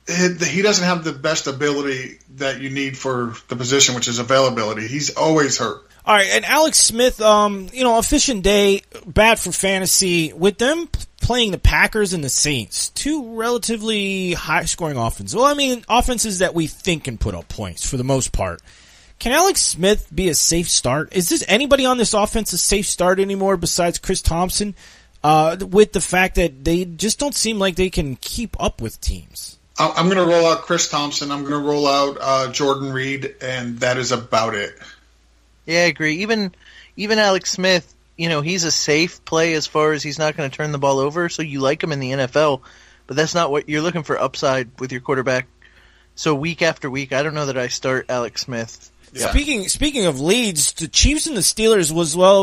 S2: he doesn't have the best ability that you need for the position, which is availability. He's always hurt.
S1: All right, and Alex Smith, efficient day, bad for fantasy. With them playing the Packers and the Saints, 2 relatively high-scoring offenses. Well, offenses that we think can put up points for the most part. Can Alex Smith be a safe start? Is this anybody on this offense a safe start anymore besides Chris Thompson? With the fact that they just don't seem like they can keep up with teams.
S2: I'm going to roll out Chris Thompson. I'm going to roll out Jordan Reed, and that is about it.
S4: Yeah, I agree. Even Alex Smith, he's a safe play as far as he's not going to turn the ball over, so you like him in the NFL, but that's not what you're looking for upside with your quarterback. So week after week, I don't know that I start Alex Smith.
S2: Yeah.
S1: Speaking of leads, the Chiefs and the Steelers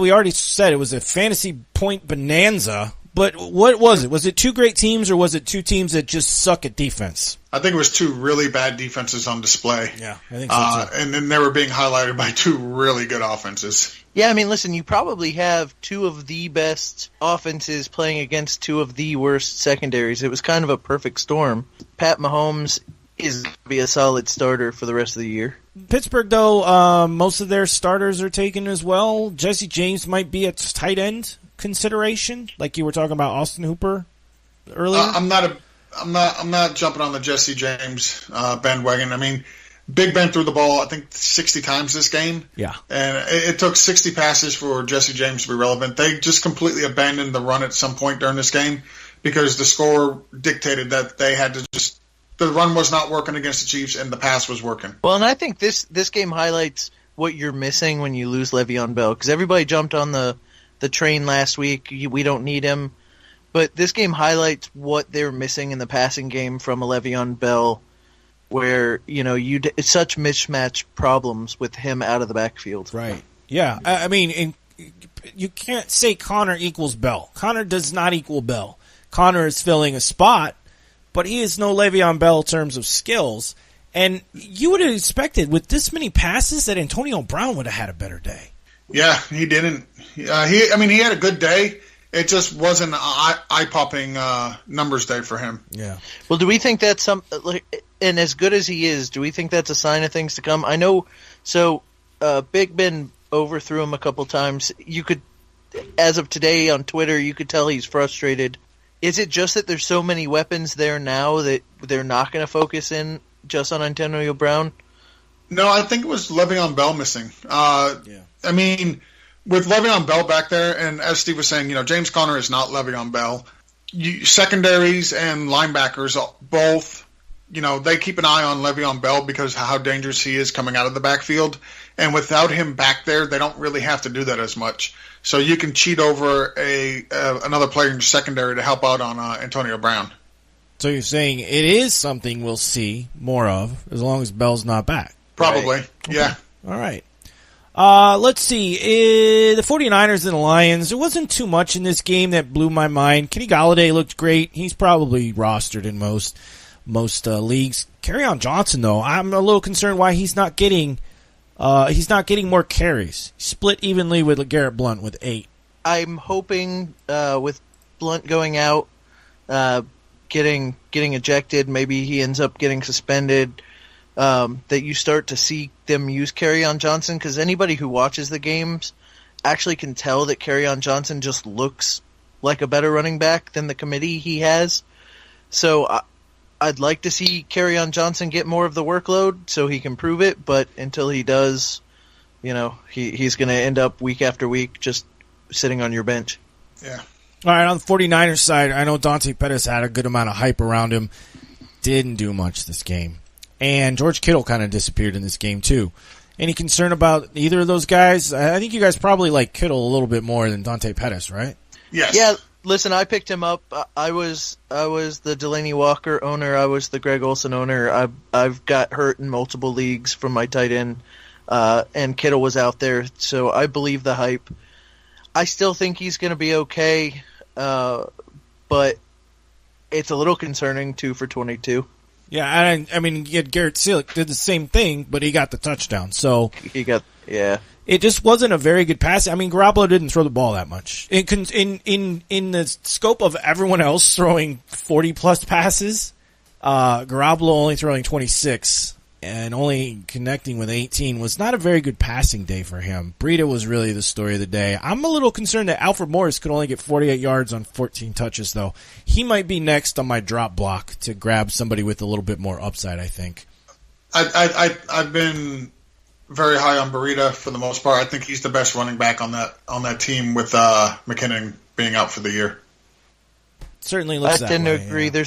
S1: we already said it was a fantasy point bonanza, But what was it? Was it two great teams, or was it two teams that just suck at defense?
S2: I think it was two really bad defenses on display.
S1: Yeah, I think so too.
S2: And then they were being highlighted by two really good offenses.
S4: Yeah, I mean, listen, you probably have two of the best offenses playing against two of the worst secondaries. It was kind of a perfect storm. Pat Mahomes is going to be a solid starter for the rest of the year.
S1: Pittsburgh, though, most of their starters are taken as well. Jesse James might be a tight end consideration, like you were talking about Austin Hooper earlier.
S2: I'm not jumping on the Jesse James bandwagon. I mean, Big Ben threw the ball, I think, 60 times this game.
S1: Yeah.
S2: And it took 60 passes for Jesse James to be relevant. They just completely abandoned the run at some point during this game because the score dictated that they had to just – the run was not working against the Chiefs and the pass was working.
S4: Well, and I think this game highlights what you're missing when you lose Le'Veon Bell, because everybody jumped on the train last week. We don't need him. But this game highlights what they're missing in the passing game from a Le'Veon Bell, where it's such mismatch problems with him out of the backfield.
S1: Right. Yeah. I mean, you can't say Connor equals Bell. Connor does not equal Bell. Connor is filling a spot, but he is no Le'Veon Bell in terms of skills. And you would have expected with this many passes that Antonio Brown would have had a better day.
S2: Yeah, he didn't. He had a good day. It just wasn't an eye-popping numbers day for him.
S1: Yeah.
S4: Well, do we think that's and as good as he is, do we think that's a sign of things to come? I know. So, Big Ben overthrew him a couple times. You could, as of today on Twitter, you could tell he's frustrated. Is it just that there's so many weapons there now that they're not going to focus in just on Antonio Brown?
S2: No, I think it was Le'Veon Bell missing. Yeah. I mean, with Le'Veon Bell back there, and as Steve was saying, James Conner is not Le'Veon Bell. Secondaries and linebackers both, they keep an eye on Le'Veon Bell because of how dangerous he is coming out of the backfield. And without him back there, they don't really have to do that as much. So you can cheat over another player in your secondary to help out on Antonio Brown.
S1: So you're saying it is something we'll see more of as long as Bell's not back?
S2: Probably,
S1: right.
S2: Yeah.
S1: Okay. All right. Let's see. The 49ers and the Lions, there wasn't too much in this game that blew my mind. Kenny Golladay looked great. He's probably rostered in most leagues. Kerryon Johnson, though, I'm a little concerned why he's not getting more carries. Split evenly with Garrett Blount with 8.
S4: I'm hoping with Blount going out, getting ejected, maybe he ends up getting suspended, that you start to see them use Kerryon Johnson, because anybody who watches the games actually can tell that Kerryon Johnson just looks like a better running back than the committee he has. So I'd like to see Kerryon Johnson get more of the workload so he can prove it, but until he does, he's going to end up week after week just sitting on your bench.
S2: Yeah.
S1: All right, on the 49ers side, I know Dante Pettis had a good amount of hype around him. Didn't do much this game. And George Kittle kind of disappeared in this game, too. Any concern about either of those guys? I think you guys probably like Kittle a little bit more than Dante Pettis, right?
S2: Yes.
S4: Yeah, listen, I picked him up. I was the Delaney Walker owner. I was the Greg Olsen owner. I've got hurt in multiple leagues from my tight end, and Kittle was out there, so I believe the hype. I still think he's going to be okay, but it's a little concerning, 2 for 22.
S1: Yeah, I mean, Garrett Silic did the same thing, but he got the touchdown. So
S4: yeah.
S1: It just wasn't a very good pass. I mean, Garoppolo didn't throw the ball that much. In the scope of everyone else throwing 40-plus passes, Garoppolo only throwing 26 and only connecting with 18 was not a very good passing day for him. Breida was really the story of the day. I'm a little concerned that Alfred Morris could only get 48 yards on 14 touches, though. He might be next on my drop block to grab somebody with a little bit more upside, I think.
S2: I've been very high on Breida for the most part. I think he's the best running back on that team with McKinnon being out for the year.
S1: Certainly looks that way.
S4: I tend to agree. Yeah.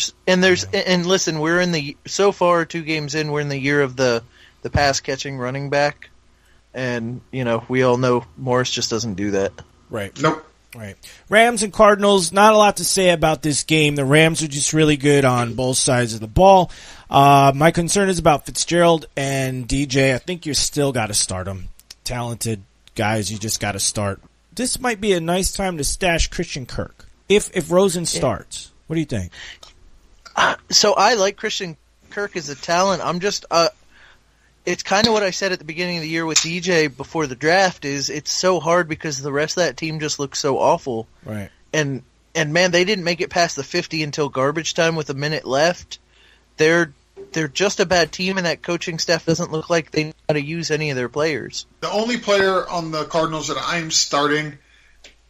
S4: And listen, we're so far 2 games in, we're in the year of the pass catching running back, and we all know Morris just doesn't do that.
S1: Right.
S2: Nope.
S1: Right. Rams and Cardinals, not a lot to say about this game. The Rams are just really good on both sides of the ball. My concern is about Fitzgerald and DJ. I think you still got to start them. Talented guys, you just got to start. This might be a nice time to stash Christian Kirk. If Rosen starts, what do you think?
S4: So I like Christian Kirk as a talent. I'm just it's kind of what I said at the beginning of the year with DJ before the draft. Is it's so hard because the rest of that team just looks so awful.
S1: Right.
S4: And man, they didn't make it past the 50 until garbage time with a minute left. They're just a bad team, and that coaching staff doesn't look like they know how to use any of their players.
S2: The only player on the Cardinals that I'm starting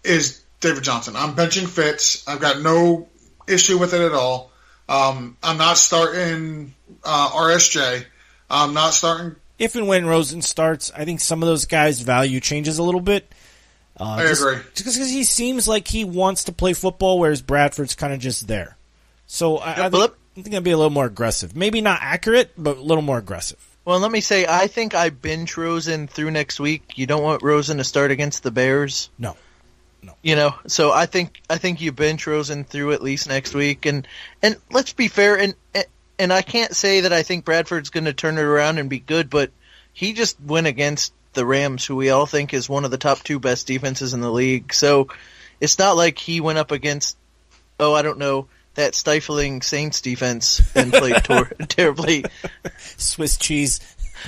S2: is David Johnson. I'm benching Fitz. I've got no issue with it at all. I'm not starting RSJ. I'm not starting.
S1: If and when Rosen starts, I think some of those guys' value changes a little bit.
S2: I agree.
S1: Just because he seems like he wants to play football, whereas Bradford's kind of just there. So I think I'd be a little more aggressive. Maybe not accurate, but a little more aggressive.
S4: Well, let me say, I think I bench Rosen through next week. You don't want Rosen to start against the Bears.
S1: No.
S4: So I think you bench Rosen through at least next week. And let's be fair, and I can't say that I think Bradford's going to turn it around and be good, but he just went against the Rams, who we all think is one of the top 2 best defenses in the league. So it's not like he went up against, I don't know, that stifling Saints defense and played terribly.
S1: Swiss cheese.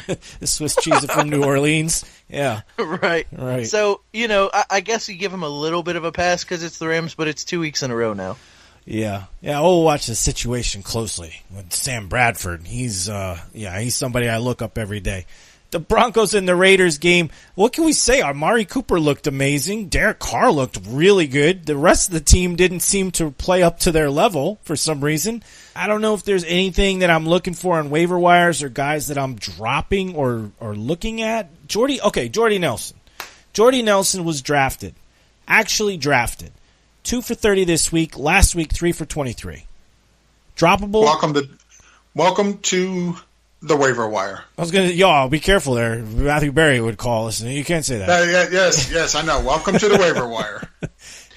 S1: The Swiss cheese from New Orleans. Yeah.
S4: Right.
S1: Right.
S4: So, I guess you give him a little bit of a pass because it's the Rams, but it's 2 weeks in a row now.
S1: Yeah. We'll watch the situation closely with Sam Bradford. He's somebody I look up every day. The Broncos and the Raiders game, what can we say? Amari Cooper looked amazing. Derek Carr looked really good. The rest of the team didn't seem to play up to their level for some reason. I don't know if there's anything that I'm looking for on waiver wires or guys that I'm dropping or looking at. Jordy Nelson. Jordy Nelson was drafted. Actually drafted. 2 for 30 this week. Last week, 3 for 23. Droppable.
S2: Welcome to the waiver wire.
S1: I was going to, y'all, be careful there. Matthew Berry would call us. You can't say that.
S2: Yes, I know. Welcome to the waiver wire.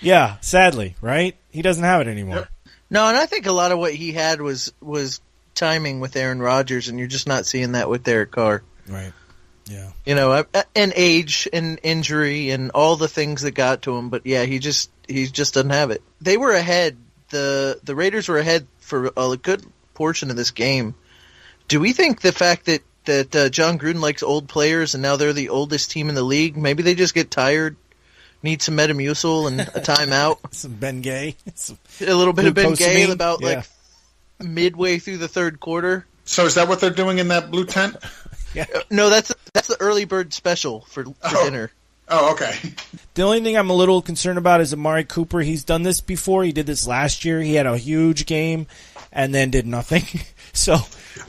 S1: Yeah, sadly, right? He doesn't have it anymore.
S2: Yep.
S4: No, and I think a lot of what he had was timing with Aaron Rodgers, and you're just not seeing that with Derek Carr.
S1: Right. Yeah.
S4: And age and injury and all the things that got to him, but yeah, he just doesn't have it. They were ahead. The Raiders were ahead for a good portion of this game. Do we think the fact that John Gruden likes old players and now they're the oldest team in the league, maybe they just get tired, need some Metamucil and a timeout?
S1: Some Ben Gay.
S4: A little bit of Ben Gay about midway through the third quarter.
S2: So is that what they're doing in that blue tent?
S4: Yeah. No, that's the early bird special for dinner.
S2: Oh, okay.
S1: The only thing I'm a little concerned about is Amari Cooper. He's done this before. He did this last year. He had a huge game and then did nothing. So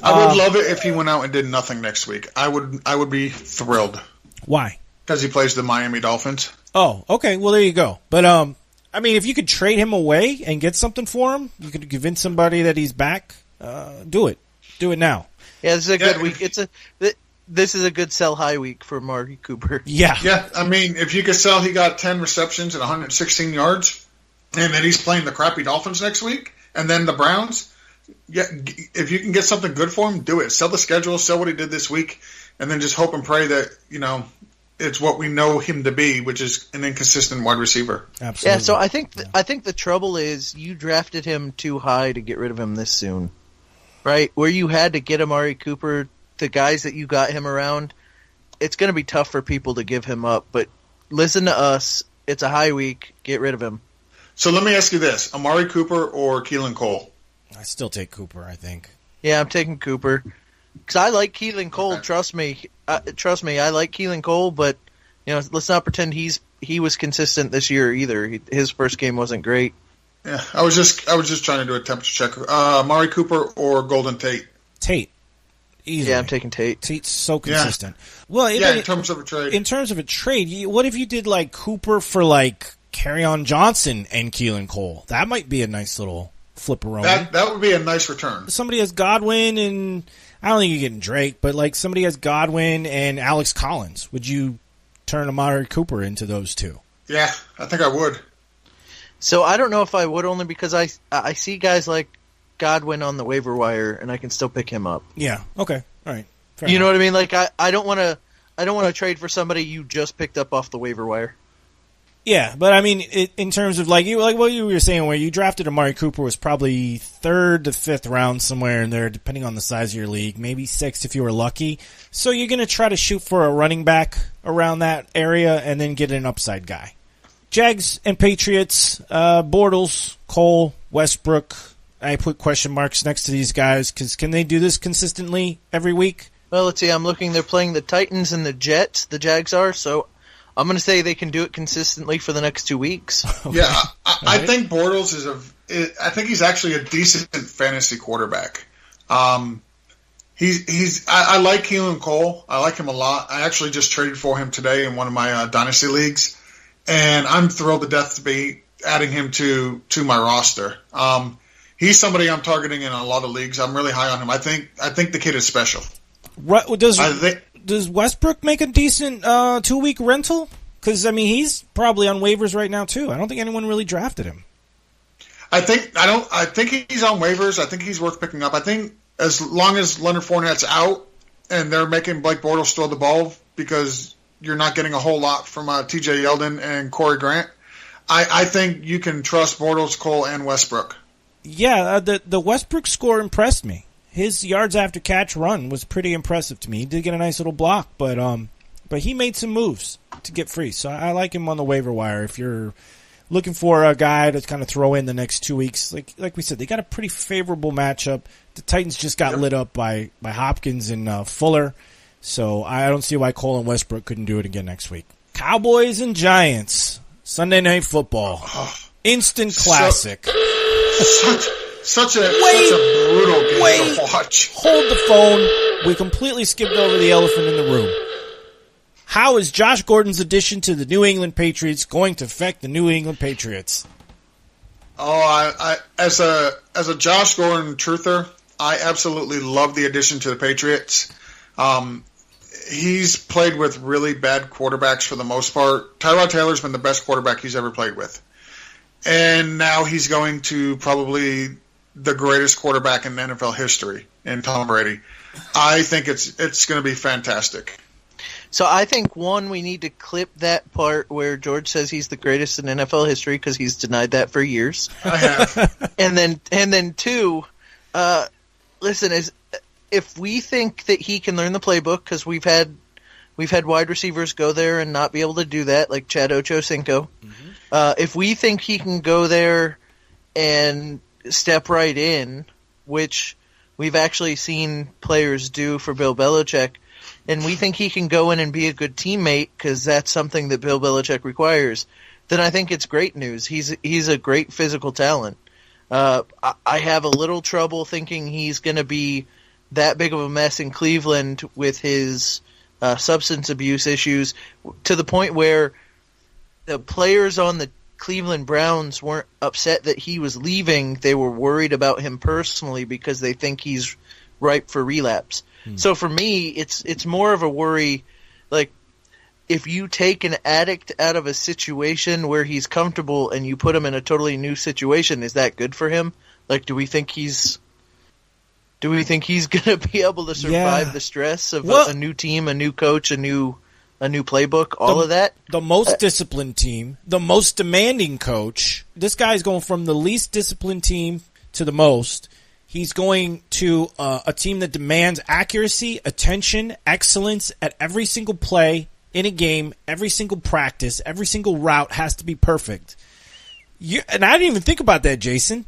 S2: I would love it if he went out and did nothing next week. I would be thrilled.
S1: Why?
S2: Because he plays the Miami Dolphins.
S1: Oh, okay. Well, there you go. But if you could trade him away and get something for him, you could convince somebody that he's back. Do it. Do it now.
S4: Yeah, this is a good week. This is a good sell high week for Amari Cooper.
S1: Yeah.
S2: Yeah, if you could sell, he got 10 receptions and 116 yards, and then he's playing the crappy Dolphins next week, and then the Browns. Yeah, if you can get something good for him, do it. Sell the schedule, sell what he did this week, and then just hope and pray that, it's what we know him to be, which is an inconsistent wide receiver.
S1: Absolutely.
S4: Yeah, so I think the trouble is you drafted him too high to get rid of him this soon. Right? Where you had to get Amari Cooper, the guys that you got him around, it's going to be tough for people to give him up. But listen to us. It's a high week. Get rid of him.
S2: So let me ask you this. Amari Cooper or Keelan Cole?
S1: I still take Cooper, I think.
S4: Yeah, I'm taking Cooper. Because I like Keelan Cole. Okay. Trust me, I like Keelan Cole, but let's not pretend he was consistent this year either. His first game wasn't great.
S2: Yeah, I was just trying to do a temperature check. Amari Cooper or Golden Tate?
S1: Tate. Easily.
S4: Yeah, I'm taking Tate.
S1: Tate's so consistent.
S2: Yeah.
S1: Well,
S2: in terms of a trade.
S1: In terms of a trade, what if you did like Cooper for like Kerryon Johnson and Keelan Cole? That might be a nice little flip-a-roni.
S2: That would be a nice return.
S1: Somebody has Godwin and I don't think you're getting Drake, but like somebody has Godwin and Alex Collins. Would you turn Amari Cooper into those two?
S2: Yeah, I think I would.
S4: So I don't know if I would, only because I see guys like Godwin on the waiver wire, and I can still pick him up.
S1: Yeah. Okay. All right.
S4: Fair enough. Know what I mean? Like I don't want to trade for somebody you just picked up off the waiver wire.
S1: Yeah, but I mean, in terms of like what you were saying, where you drafted Amari Cooper was probably 3rd to 5th round somewhere in there, depending on the size of your league, maybe 6th if you were lucky. So you're going to try to shoot for a running back around that area and then get an upside guy. Jags and Patriots, Bortles, Cole, Westbrook. I put question marks next to these guys because can they do this consistently every week?
S4: Well, let's see. I'm looking. They're playing the Titans and the Jets. The Jags are, so I'm going to say they can do it consistently for the next 2 weeks.
S2: Okay. Yeah, I think Bortles I think he's actually a decent fantasy quarterback. I like Keelan Cole. I like him a lot. I actually just traded for him today in one of my dynasty leagues, and I'm thrilled to death to be adding him to my roster. He's somebody I'm targeting in a lot of leagues. I'm really high on him. I think the kid is special.
S1: Does Westbrook make a decent 2-week rental? Because I mean, he's probably on waivers right now too. I don't think anyone really drafted him.
S2: I think he's on waivers. I think he's worth picking up. I think as long as Leonard Fournette's out and they're making Blake Bortles throw the ball because you're not getting a whole lot from T.J. Yeldon and Corey Grant, I think you can trust Bortles, Cole, and Westbrook.
S1: Yeah, the Westbrook score impressed me. His yards after catch run was pretty impressive to me. He did get a nice little block, but he made some moves to get free. So I like him on the waiver wire. If you're looking for a guy to kind of throw in the next 2 weeks, like we said, they got a pretty favorable matchup. The Titans just got lit up by Hopkins and Fuller, so I don't see why Cole and Westbrook couldn't do it again next week. Cowboys and Giants, Sunday Night Football, instant classic.
S2: Such a brutal game to watch.
S1: Hold the phone. We completely skipped over the elephant in the room. How is Josh Gordon's addition to the New England Patriots going to affect the New England Patriots?
S2: Oh, as a Josh Gordon truther, I absolutely love the addition to the Patriots. He's played with really bad quarterbacks for the most part. Tyrod Taylor's been the best quarterback he's ever played with. And now he's going to probably the greatest quarterback in NFL history in Tom Brady. I think it's going to be fantastic.
S4: So I think, one, we need to clip that part where George says he's the greatest in NFL history because he's denied that for years.
S2: I have.
S4: And then two, listen, if we think that he can learn the playbook, because we've had wide receivers go there and not be able to do that, like Chad Ochocinco. Mm-hmm. If we think he can go there and step right in, which we've actually seen players do for Bill Belichick, and we think he can go in and be a good teammate because that's something that Bill Belichick requires, then I think it's great news. He's a great physical talent. I have a little trouble thinking he's going to be that big of a mess in Cleveland with his substance abuse issues, to the point where the players on the Cleveland Browns weren't upset that he was leaving. They were worried about him personally because they think he's ripe for relapse. So for me, it's more of a worry, like, if you take an addict out of a situation where he's comfortable and you put him in a totally new situation, is that good for him? Like, do we think he's going to be able to survive the stress of a new team, a new coach, a new playbook, all of that? The
S1: most disciplined team, the most demanding coach. This guy's going from the least disciplined team to the most. He's going to a team that demands accuracy, attention, excellence at every single play in a game, every single practice, every single route has to be perfect. And I didn't even think about that, Jason.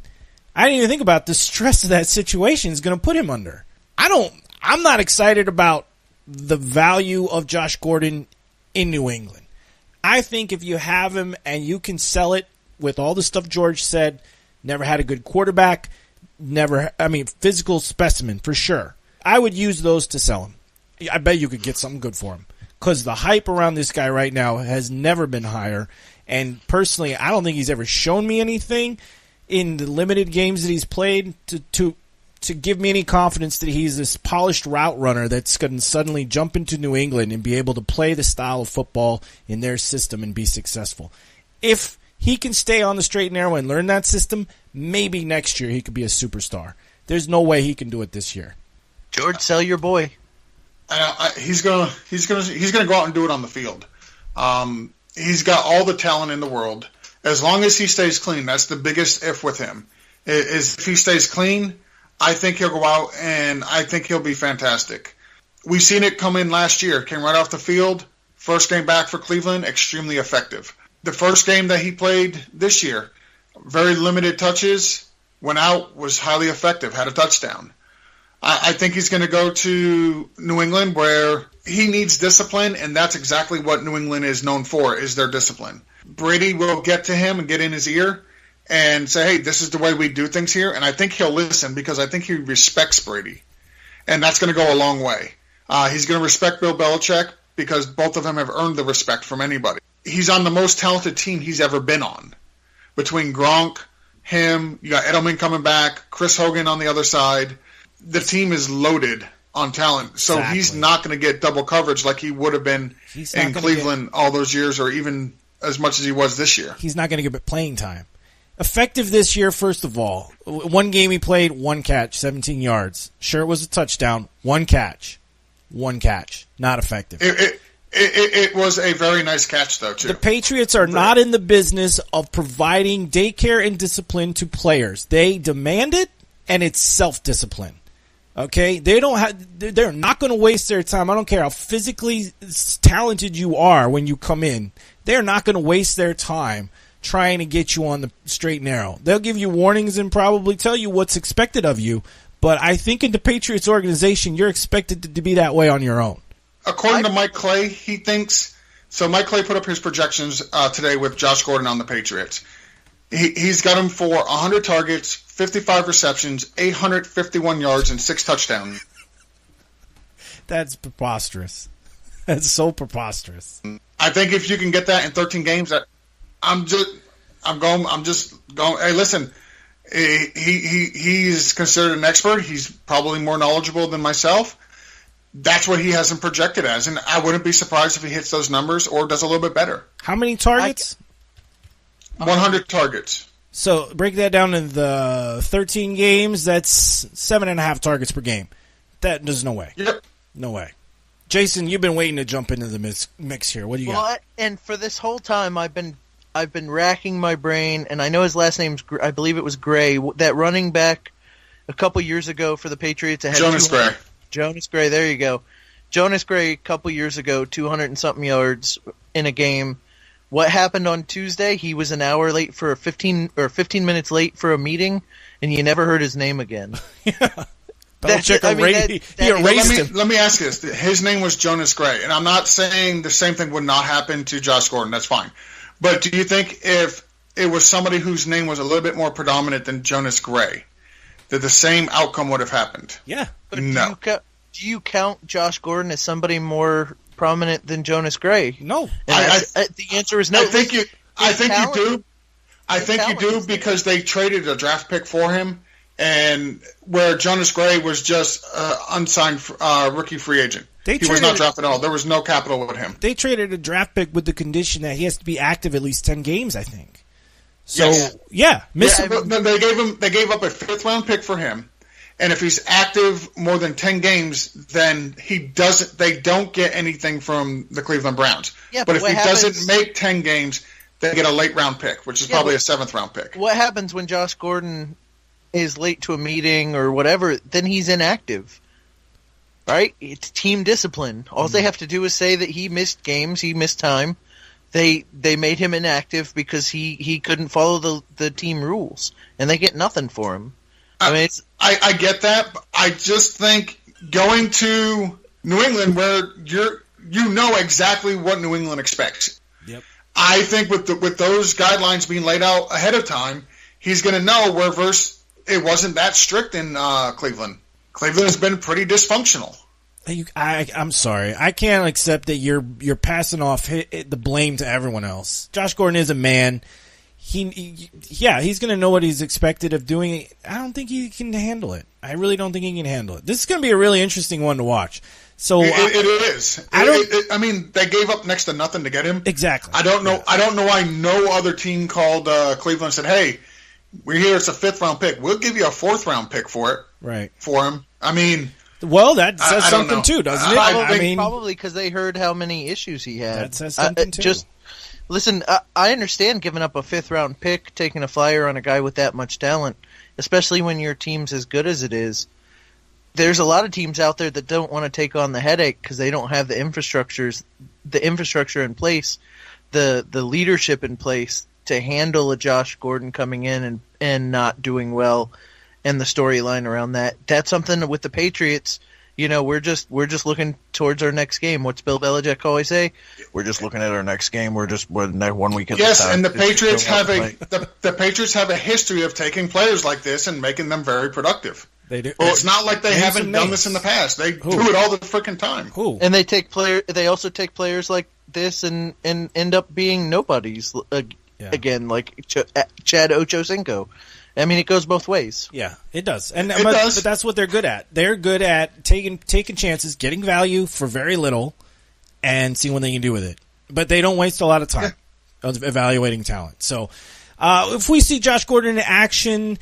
S1: I didn't even think about the stress of that situation is going to put him under. I'm not excited about the value of Josh Gordon in New England. I think if you have him and you can sell it with all the stuff George said, never had a good quarterback, physical specimen for sure. I would use those to sell him. I bet you could get something good for him because the hype around this guy right now has never been higher. And personally, I don't think he's ever shown me anything in the limited games that he's played to give me any confidence that he's this polished route runner that's going to suddenly jump into New England and be able to play the style of football in their system and be successful. If he can stay on the straight and narrow and learn that system, maybe next year he could be a superstar. There's no way he can do it this year.
S4: George, sell your boy.
S2: He's gonna go out and do it on the field. He's got all the talent in the world. As long as he stays clean, that's the biggest if with him. Is if he stays clean, I think he'll go out and I think he'll be fantastic. We've seen it come in last year. Came right off the field. First game back for Cleveland, extremely effective. The first game that he played this year, very limited touches, went out, was highly effective, had a touchdown. I think he's going to go to New England where he needs discipline, and that's exactly what New England is known for, is their discipline. Brady will get to him and get in his ear and say, hey, this is the way we do things here, and I think he'll listen because I think he respects Brady, and that's going to go a long way. He's going to respect Bill Belichick because both of them have earned the respect from anybody. He's on the most talented team he's ever been on. Between Gronk, him, you got Edelman coming back, Chris Hogan on the other side. The team is loaded on talent, so he's not going to get double coverage like he would have been in Cleveland all those years, or even as much as he was this year.
S1: He's not going to get playing time. Effective this year, first of all. One game he played, one catch, 17 yards. Sure, it was a touchdown. One catch. Not effective.
S2: It was a very nice catch, though, too.
S1: The Patriots are not in the business of providing daycare and discipline to players. They demand it, and it's self-discipline. Okay? They're not going to waste their time. I don't care how physically talented you are when you come in. They're not going to waste their time trying to get you on the straight and narrow. They'll give you warnings and probably tell you what's expected of you, but I think in the Patriots organization, you're expected to be that way on your own.
S2: According to Mike Clay, he thinks – so Mike Clay put up his projections today with Josh Gordon on the Patriots. He's got him for 100 targets, 55 receptions, 851 yards, and 6 touchdowns.
S1: That's preposterous. That's so preposterous.
S2: I think if you can get that in 13 games, I'm just going. Hey, listen, he's considered an expert. He's probably more knowledgeable than myself. That's what he has him projected as, and I wouldn't be surprised if he hits those numbers or does a little bit better.
S1: How many targets?
S2: 100 targets.
S1: So break that down into the 13 games. That's 7.5 targets per game. There's no way.
S2: Yep.
S1: No way. Jason, you've been waiting to jump into the mix here. What do you got?
S4: And for this whole time, I've been racking my brain, and I know his last name's, I believe it was Gray. That running back a couple years ago for the Patriots.
S2: Jonas Gray.
S4: Jonas Gray, there you go. Jonas Gray, a couple years ago, 200 and something yards in a game. What happened on Tuesday? He was an hour late for 15 minutes late for a meeting, and you never heard his name again.
S1: Yeah. He erased him.
S2: Let me ask you this. His name was Jonas Gray, and I'm not saying the same thing would not happen to Josh Gordon. That's fine. But do you think if it was somebody whose name was a little bit more predominant than Jonas Gray, that the same outcome would have happened?
S1: Yeah.
S4: But
S2: no.
S4: Do you count Josh Gordon as somebody more prominent than Jonas Gray?
S1: No.
S4: The answer is no.
S2: I think you do. I think you do because they traded a draft pick for him, and where Jonas Gray was just unsigned rookie free agent. He was not drafted at all. There was no capital with him.
S1: They traded a draft pick with the condition that he has to be active at least 10 games, I think. So, they gave up
S2: a 5th round pick for him. And if he's active more than 10 games, then they don't get anything from the Cleveland Browns.
S4: Yeah,
S2: but if he doesn't make 10 games, they get a late round pick, which is probably a 7th round pick.
S4: What happens when Josh Gordon is late to a meeting or whatever? Then he's inactive. Right? It's team discipline. All they have to do is say that he missed games, he missed time. They made him inactive because he couldn't follow the team rules, and they get nothing for him.
S2: I get that. But I just think going to New England, where you know exactly what New England expects.
S1: Yep.
S2: I think with those guidelines being laid out ahead of time, he's going to know where it wasn't that strict in Cleveland. Cleveland has been pretty dysfunctional.
S1: I'm sorry. I can't accept that you're passing off the blame to everyone else. Josh Gordon is a man. He's going to know what he's expected of doing. I don't think he can handle it. I really don't think he can handle it. This is going to be a really interesting one to watch. So
S2: it is. I mean, they gave up next to nothing to get him.
S1: Exactly.
S2: I don't know. Yeah. I don't know why no other team called Cleveland and said, "Hey, we're here. It's a 5th round pick. We'll give you a 4th round pick for it."
S1: Right.
S2: For him. I mean.
S1: Well, that says something too, doesn't it?
S4: Probably because they heard how many issues he had.
S1: That says something too.
S4: Listen, I understand giving up a 5th-round pick, taking a flyer on a guy with that much talent, especially when your team's as good as it is. There's a lot of teams out there that don't want to take on the headache because they don't have the infrastructure in place, the leadership in place to handle a Josh Gordon coming in and not doing well, and the storyline around that. That's something with the Patriots. We're just looking towards our next game. What's Bill Belichick always say? We're just looking at our next game. We're 1 week at
S2: yes,
S4: the time.
S2: and the Patriots have the Patriots have a history of taking players like this and making them very productive.
S1: They do.
S2: It's not like they haven't done this in the past. They do it all the freaking time.
S1: Who?
S4: And they also take players like this and end up being nobodies again, like Chad Ochocinco. I mean, it goes both ways.
S1: Yeah, it does. But that's what they're good at. They're good at taking chances, getting value for very little, and seeing what they can do with it. But they don't waste a lot of time evaluating talent. So if we see Josh Gordon in action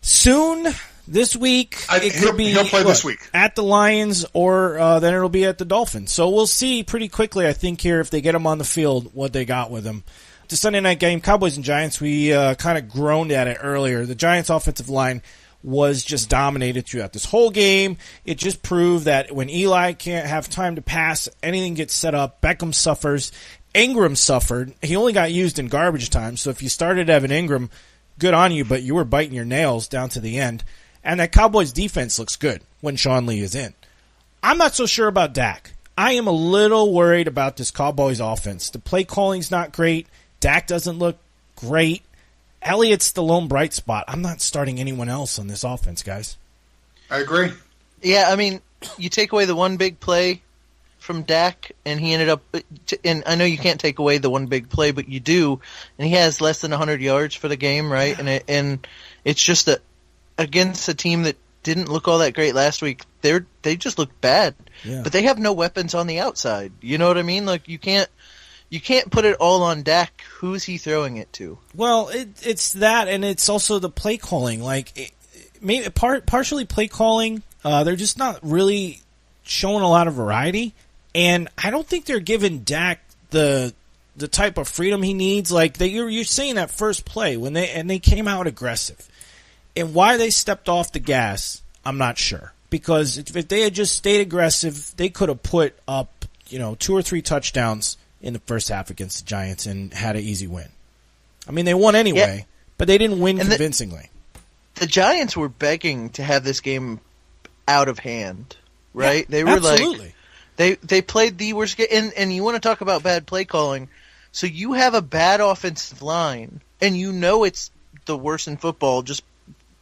S1: soon, this week,
S2: he'll play this week
S1: at the Lions, or then it'll be at the Dolphins. So we'll see pretty quickly, I think, here, if they get him on the field, what they got with him. The Sunday night game, Cowboys and Giants, we kind of groaned at it earlier. The Giants' offensive line was just dominated throughout this whole game. It just proved that when Eli can't have time to pass, anything gets set up. Beckham suffers. Ingram suffered. He only got used in garbage time, so if you started Evan Ingram, good on you, but you were biting your nails down to the end. And that Cowboys defense looks good when Sean Lee is in. I'm not so sure about Dak. I am a little worried about this Cowboys offense. The play calling's not great. Dak doesn't look great. Elliott's the lone bright spot. I'm not starting anyone else on this offense, guys.
S2: I agree.
S4: Yeah, I mean, you take away the one big play from Dak, and he ended up – and I know you can't take away the one big play, but you do, and he has less than 100 yards for the game, right? And it's just against a team that didn't look all that great last week. They just look bad. Yeah. But they have no weapons on the outside. You know what I mean? Like, you can't put it all on Dak. Who's he throwing it to?
S1: Well, it's that, and it's also the play calling. Like, maybe partially play calling. They're just not really showing a lot of variety, and I don't think they're giving Dak the type of freedom he needs. Like you're saying that first play when they came out aggressive, and why they stepped off the gas, I'm not sure. Because if they had just stayed aggressive, they could have put up 2 or 3 touchdowns in the first half against the Giants and had an easy win. I mean, they won anyway, but they didn't win convincingly.
S4: The Giants were begging to have this game out of hand, right?
S1: Yeah,
S4: they were
S1: absolutely.
S4: They played the worst game, and you want to talk about bad play calling. So you have a bad offensive line, and it's the worst in football. Just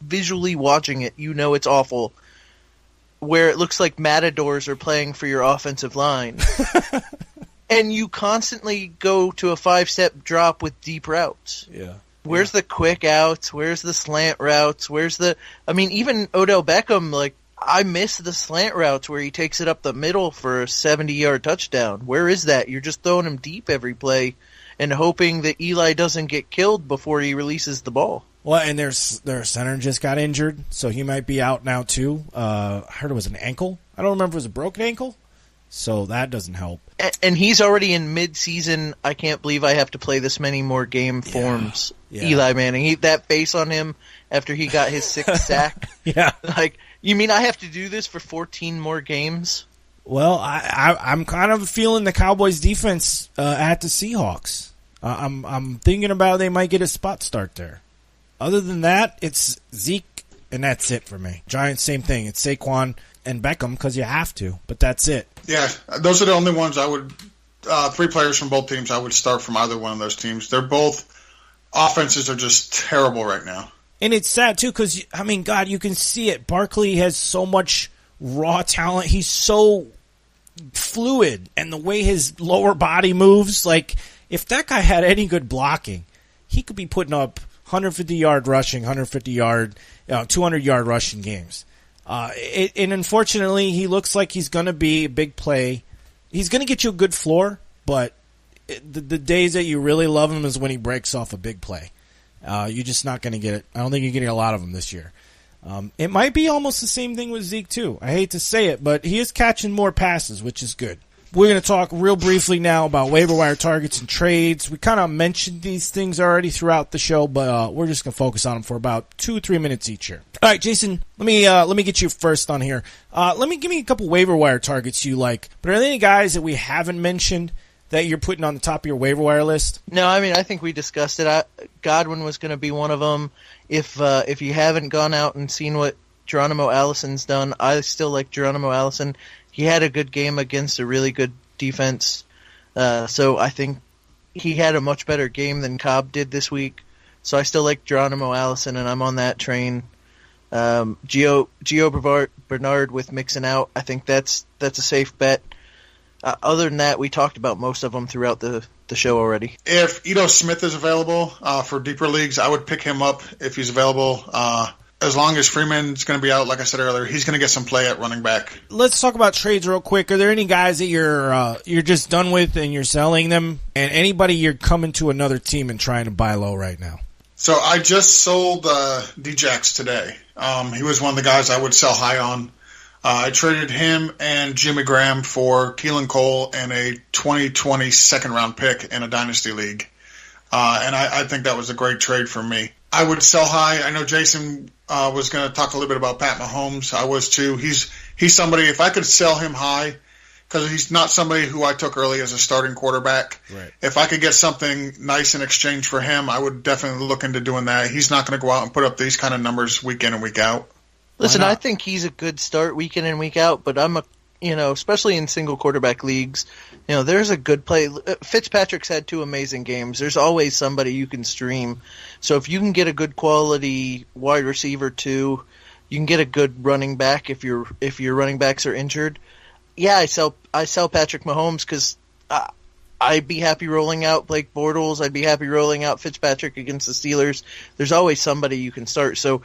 S4: visually watching it, it's awful. Where it looks like matadors are playing for your offensive line. And you constantly go to a 5-step drop with deep routes.
S1: Yeah.
S4: Where's the quick outs? Where's the slant routes? Even Odell Beckham, I miss the slant routes where he takes it up the middle for a 70-yard touchdown. Where is that? You're just throwing him deep every play and hoping that Eli doesn't get killed before he releases the ball.
S1: Well, and their center just got injured, so he might be out now too. I heard it was an ankle. I don't remember if it was a broken ankle, so that doesn't help.
S4: And he's already in mid-season. I can't believe I have to play this many more game forms. Yeah. Eli Manning, that face on him after he got his 6th sack.
S1: Yeah,
S4: you mean I have to do this for 14 more games?
S1: Well, I'm kind of feeling the Cowboys' defense at the Seahawks. I'm thinking about they might get a spot start there. Other than that, it's Zeke, and that's it for me. Giants, same thing. It's Saquon and Beckham because you have to, but that's it.
S2: Yeah, those are the only ones I would 3 players from both teams I would start from either one of those teams. They're both offenses are just terrible right now.
S1: And it's sad, too, because, God, you can see it. Barkley has so much raw talent. He's so fluid, and the way his lower body moves, if that guy had any good blocking, he could be putting up 150-yard rushing, 150-yard, 200-yard rushing games. And unfortunately, he looks like he's going to be a big play. He's going to get you a good floor, but the days that you really love him is when he breaks off a big play. You're just not going to get it. I don't think you're getting a lot of them this year. It might be almost the same thing with Zeke, too. I hate to say it, but he is catching more passes, which is good. We're going to talk real briefly now about waiver wire targets and trades. We kind of mentioned these things already throughout the show, but we're just going to focus on them for about 2-3 minutes each here. All right, Jason, let me get you first on here. Give me a couple waiver wire targets you like. But are there any guys that we haven't mentioned that you're putting on the top of your waiver wire list?
S4: No, I mean, I think we discussed it. Godwin was going to be one of them. If you haven't gone out and seen what Geronimo Allison's done, I still like Geronimo Allison. He had a good game against a really good defense. So I think he had a much better game than Cobb did this week. So I still like Geronimo Allison, and I'm on that train. Gio Bernard with Mixon out, I think that's a safe bet. Other than that, we talked about most of them throughout the show already.
S2: If Ito Smith is available for deeper leagues, I would pick him up if he's available. As long as Freeman's going to be out, like I said earlier, he's going to get some play at running back.
S1: Let's talk about trades real quick. Are there any guys that you're just done with and you're selling them? And anybody you're coming to another team and trying to buy low right now?
S2: So I just sold Djax today. He was one of the guys I would sell high on. I traded him and Jimmy Graham for Keelan Cole and a 2020 second-round pick in a dynasty league. And I think that was a great trade for me. I would sell high. I know Jason was going to talk a little bit about Pat Mahomes. I was too. He's somebody, if I could sell him high, because he's not somebody who I took early as a starting quarterback.
S1: Right.
S2: If I could get something nice in exchange for him, I would definitely look into doing that. He's not going to go out and put up these kind of numbers week in and week out.
S4: Listen, I think he's a good start week in and week out, but especially in single quarterback leagues, there's a good play. Fitzpatrick's had 2 amazing games. There's always somebody you can stream. So if you can get a good quality wide receiver too, you can get a good running back if your running backs are injured. Yeah, I sell Patrick Mahomes because I'd be happy rolling out Blake Bortles. I'd be happy rolling out Fitzpatrick against the Steelers. There's always somebody you can start. So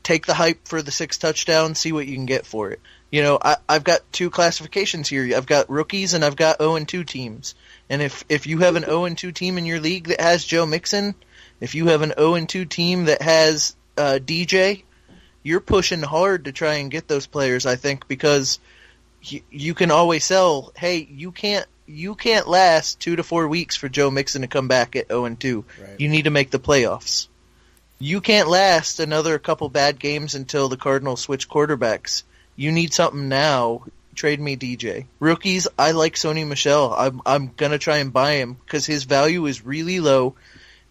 S4: take the hype for the 6 touchdowns, see what you can get for it. I've got 2 classifications here. I've got rookies and I've got 0-2 teams. And if you have an 0-2 team in your league that has Joe Mixon, if you have an 0-2 team that has DJ, you're pushing hard to try and get those players, I think, because you can always sell, hey, you can't last 2 to 4 weeks for Joe Mixon to come back at 0-2. Right. You need to make the playoffs. You can't last another couple bad games until the Cardinals switch quarterbacks. You need something now. Trade me DJ. Rookies, I like Sony Michel. I'm going to try and buy him because his value is really low.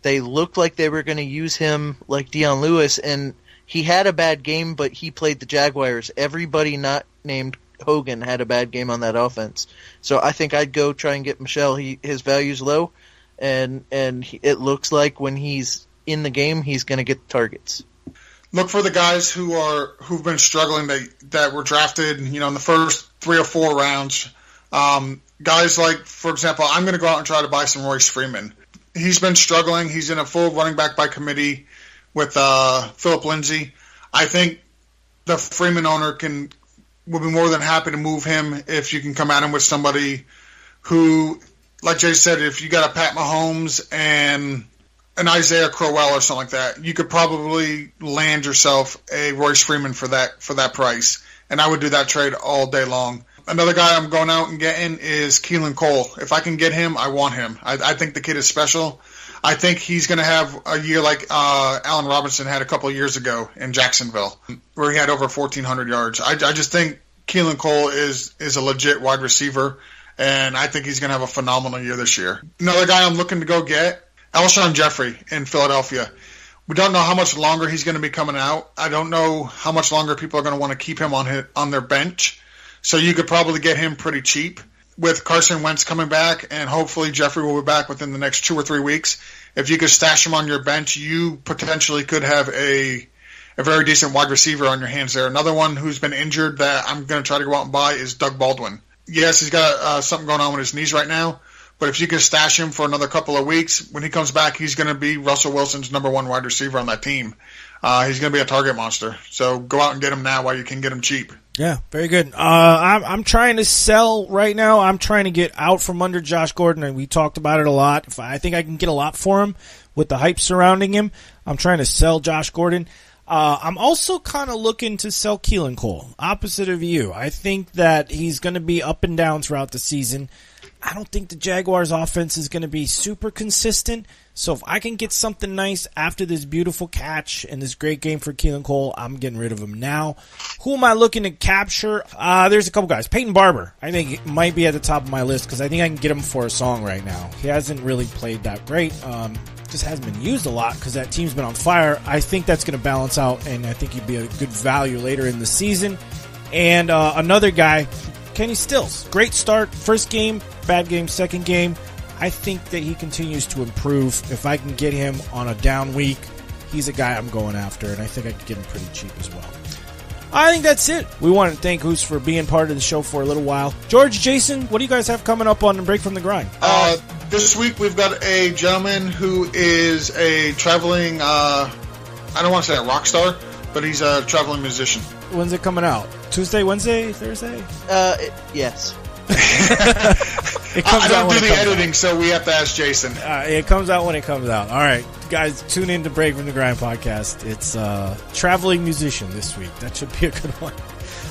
S4: They looked like they were going to use him like Deion Lewis, and he had a bad game, but he played the Jaguars. Everybody not named Hogan had a bad game on that offense. So I think I'd go try and get Michel. His value's low, and it looks like when he's in the game, he's going to get the targets.
S2: Look for the guys who've been struggling that were drafted, in the first 3 or 4 rounds. Guys like, for example, I'm going to go out and try to buy some Royce Freeman. He's been struggling. He's in a full running back by committee with Philip Lindsay. I think the Freeman owner will be more than happy to move him if you can come at him with somebody who, like Jay said, if you got a Pat Mahomes and an Isaiah Crowell or something like that, you could probably land yourself a Royce Freeman for that price. And I would do that trade all day long. Another guy I'm going out and getting is Keelan Cole. If I can get him, I want him. I think the kid is special. I think he's going to have a year like Allen Robinson had a couple of years ago in Jacksonville, where he had over 1,400 yards. I just think Keelan Cole is a legit wide receiver, and I think he's going to have a phenomenal year this year. Another guy I'm looking to go get, Alshon Jeffrey in Philadelphia. We don't know how much longer he's going to be coming out. I don't know how much longer people are going to want to keep him on their bench. So you could probably get him pretty cheap. With Carson Wentz coming back, and hopefully Jeffrey will be back within the next 2 or 3 weeks, if you could stash him on your bench, you potentially could have a very decent wide receiver on your hands there. Another one who's been injured that I'm going to try to go out and buy is Doug Baldwin. Yes, he's got something going on with his knees right now, but if you can stash him for another couple of weeks, when he comes back, he's going to be Russell Wilson's number 1 wide receiver on that team. He's going to be a target monster. So go out and get him now while you can get him cheap.
S1: Yeah, very good. I'm trying to sell right now. I'm trying to get out from under Josh Gordon, and we talked about it a lot. I think I can get a lot for him with the hype surrounding him. I'm trying to sell Josh Gordon. I'm also kind of looking to sell Keelan Cole, opposite of you. I think that he's going to be up and down throughout the season. I don't think the Jaguars' offense is going to be super consistent. So if I can get something nice after this beautiful catch and this great game for Keelan Cole, I'm getting rid of him now. Who am I looking to capture? There's a couple guys. Peyton Barber, I think it might be at the top of my list because I think I can get him for a song right now. He hasn't really played that great. Just hasn't been used a lot because that team's been on fire. I think that's going to balance out, and I think he'd be a good value later in the season. And another guy, Kenny Stills. Great start. First game, bad game, second game. I think that he continues to improve. If I can get him on a down week, he's a guy I'm going after, and I think I can get him pretty cheap as well. I think that's it. We want to thank Hoos for being part of the show for a little while. George, Jason, what do you guys have coming up on the Break from the Grind?
S2: This week we've got a gentleman who is a traveling, I don't want to say a rock star, but he's a traveling musician.
S1: When's it coming out? Tuesday, Wednesday, Thursday?
S4: Yes.
S2: I don't do the editing, so we have to ask Jason.
S1: It comes out when it comes out. All right, guys, tune in to Break from the Grind podcast. It's traveling musician this week. That should be a good one.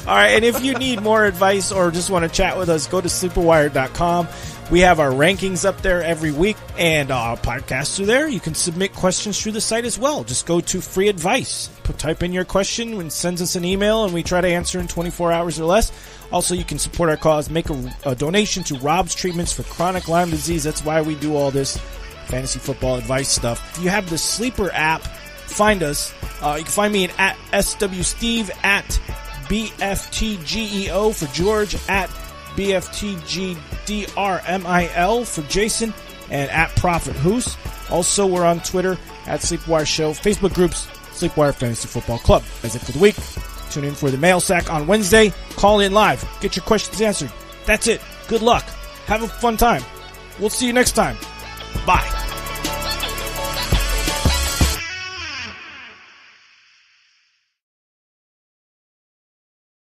S1: All right, and if you need more advice or just want to chat with us, go to sleeperwire.com. We have our rankings up there every week, and our podcasts are there. You can submit questions through the site as well. Just go to free advice. Type in your question and send us an email, and we try to answer in 24 hours or less. Also, you can support our cause. Make a donation to Rob's Treatments for Chronic Lyme Disease. That's why we do all this fantasy football advice stuff. If you have the Sleeper app, find us. You can find me at SWSteve, at BFTGEO for George, at BFTGDRMIL for Jason, and at Prophet Hoos. Also, we're on Twitter at Sleepwire Show, Facebook groups, Sleepwire Fantasy Football Club. That's it for the week. Tune in for the mail sack on Wednesday. Call in live. Get your questions answered. That's it. Good luck. Have a fun time. We'll see you next time. Bye.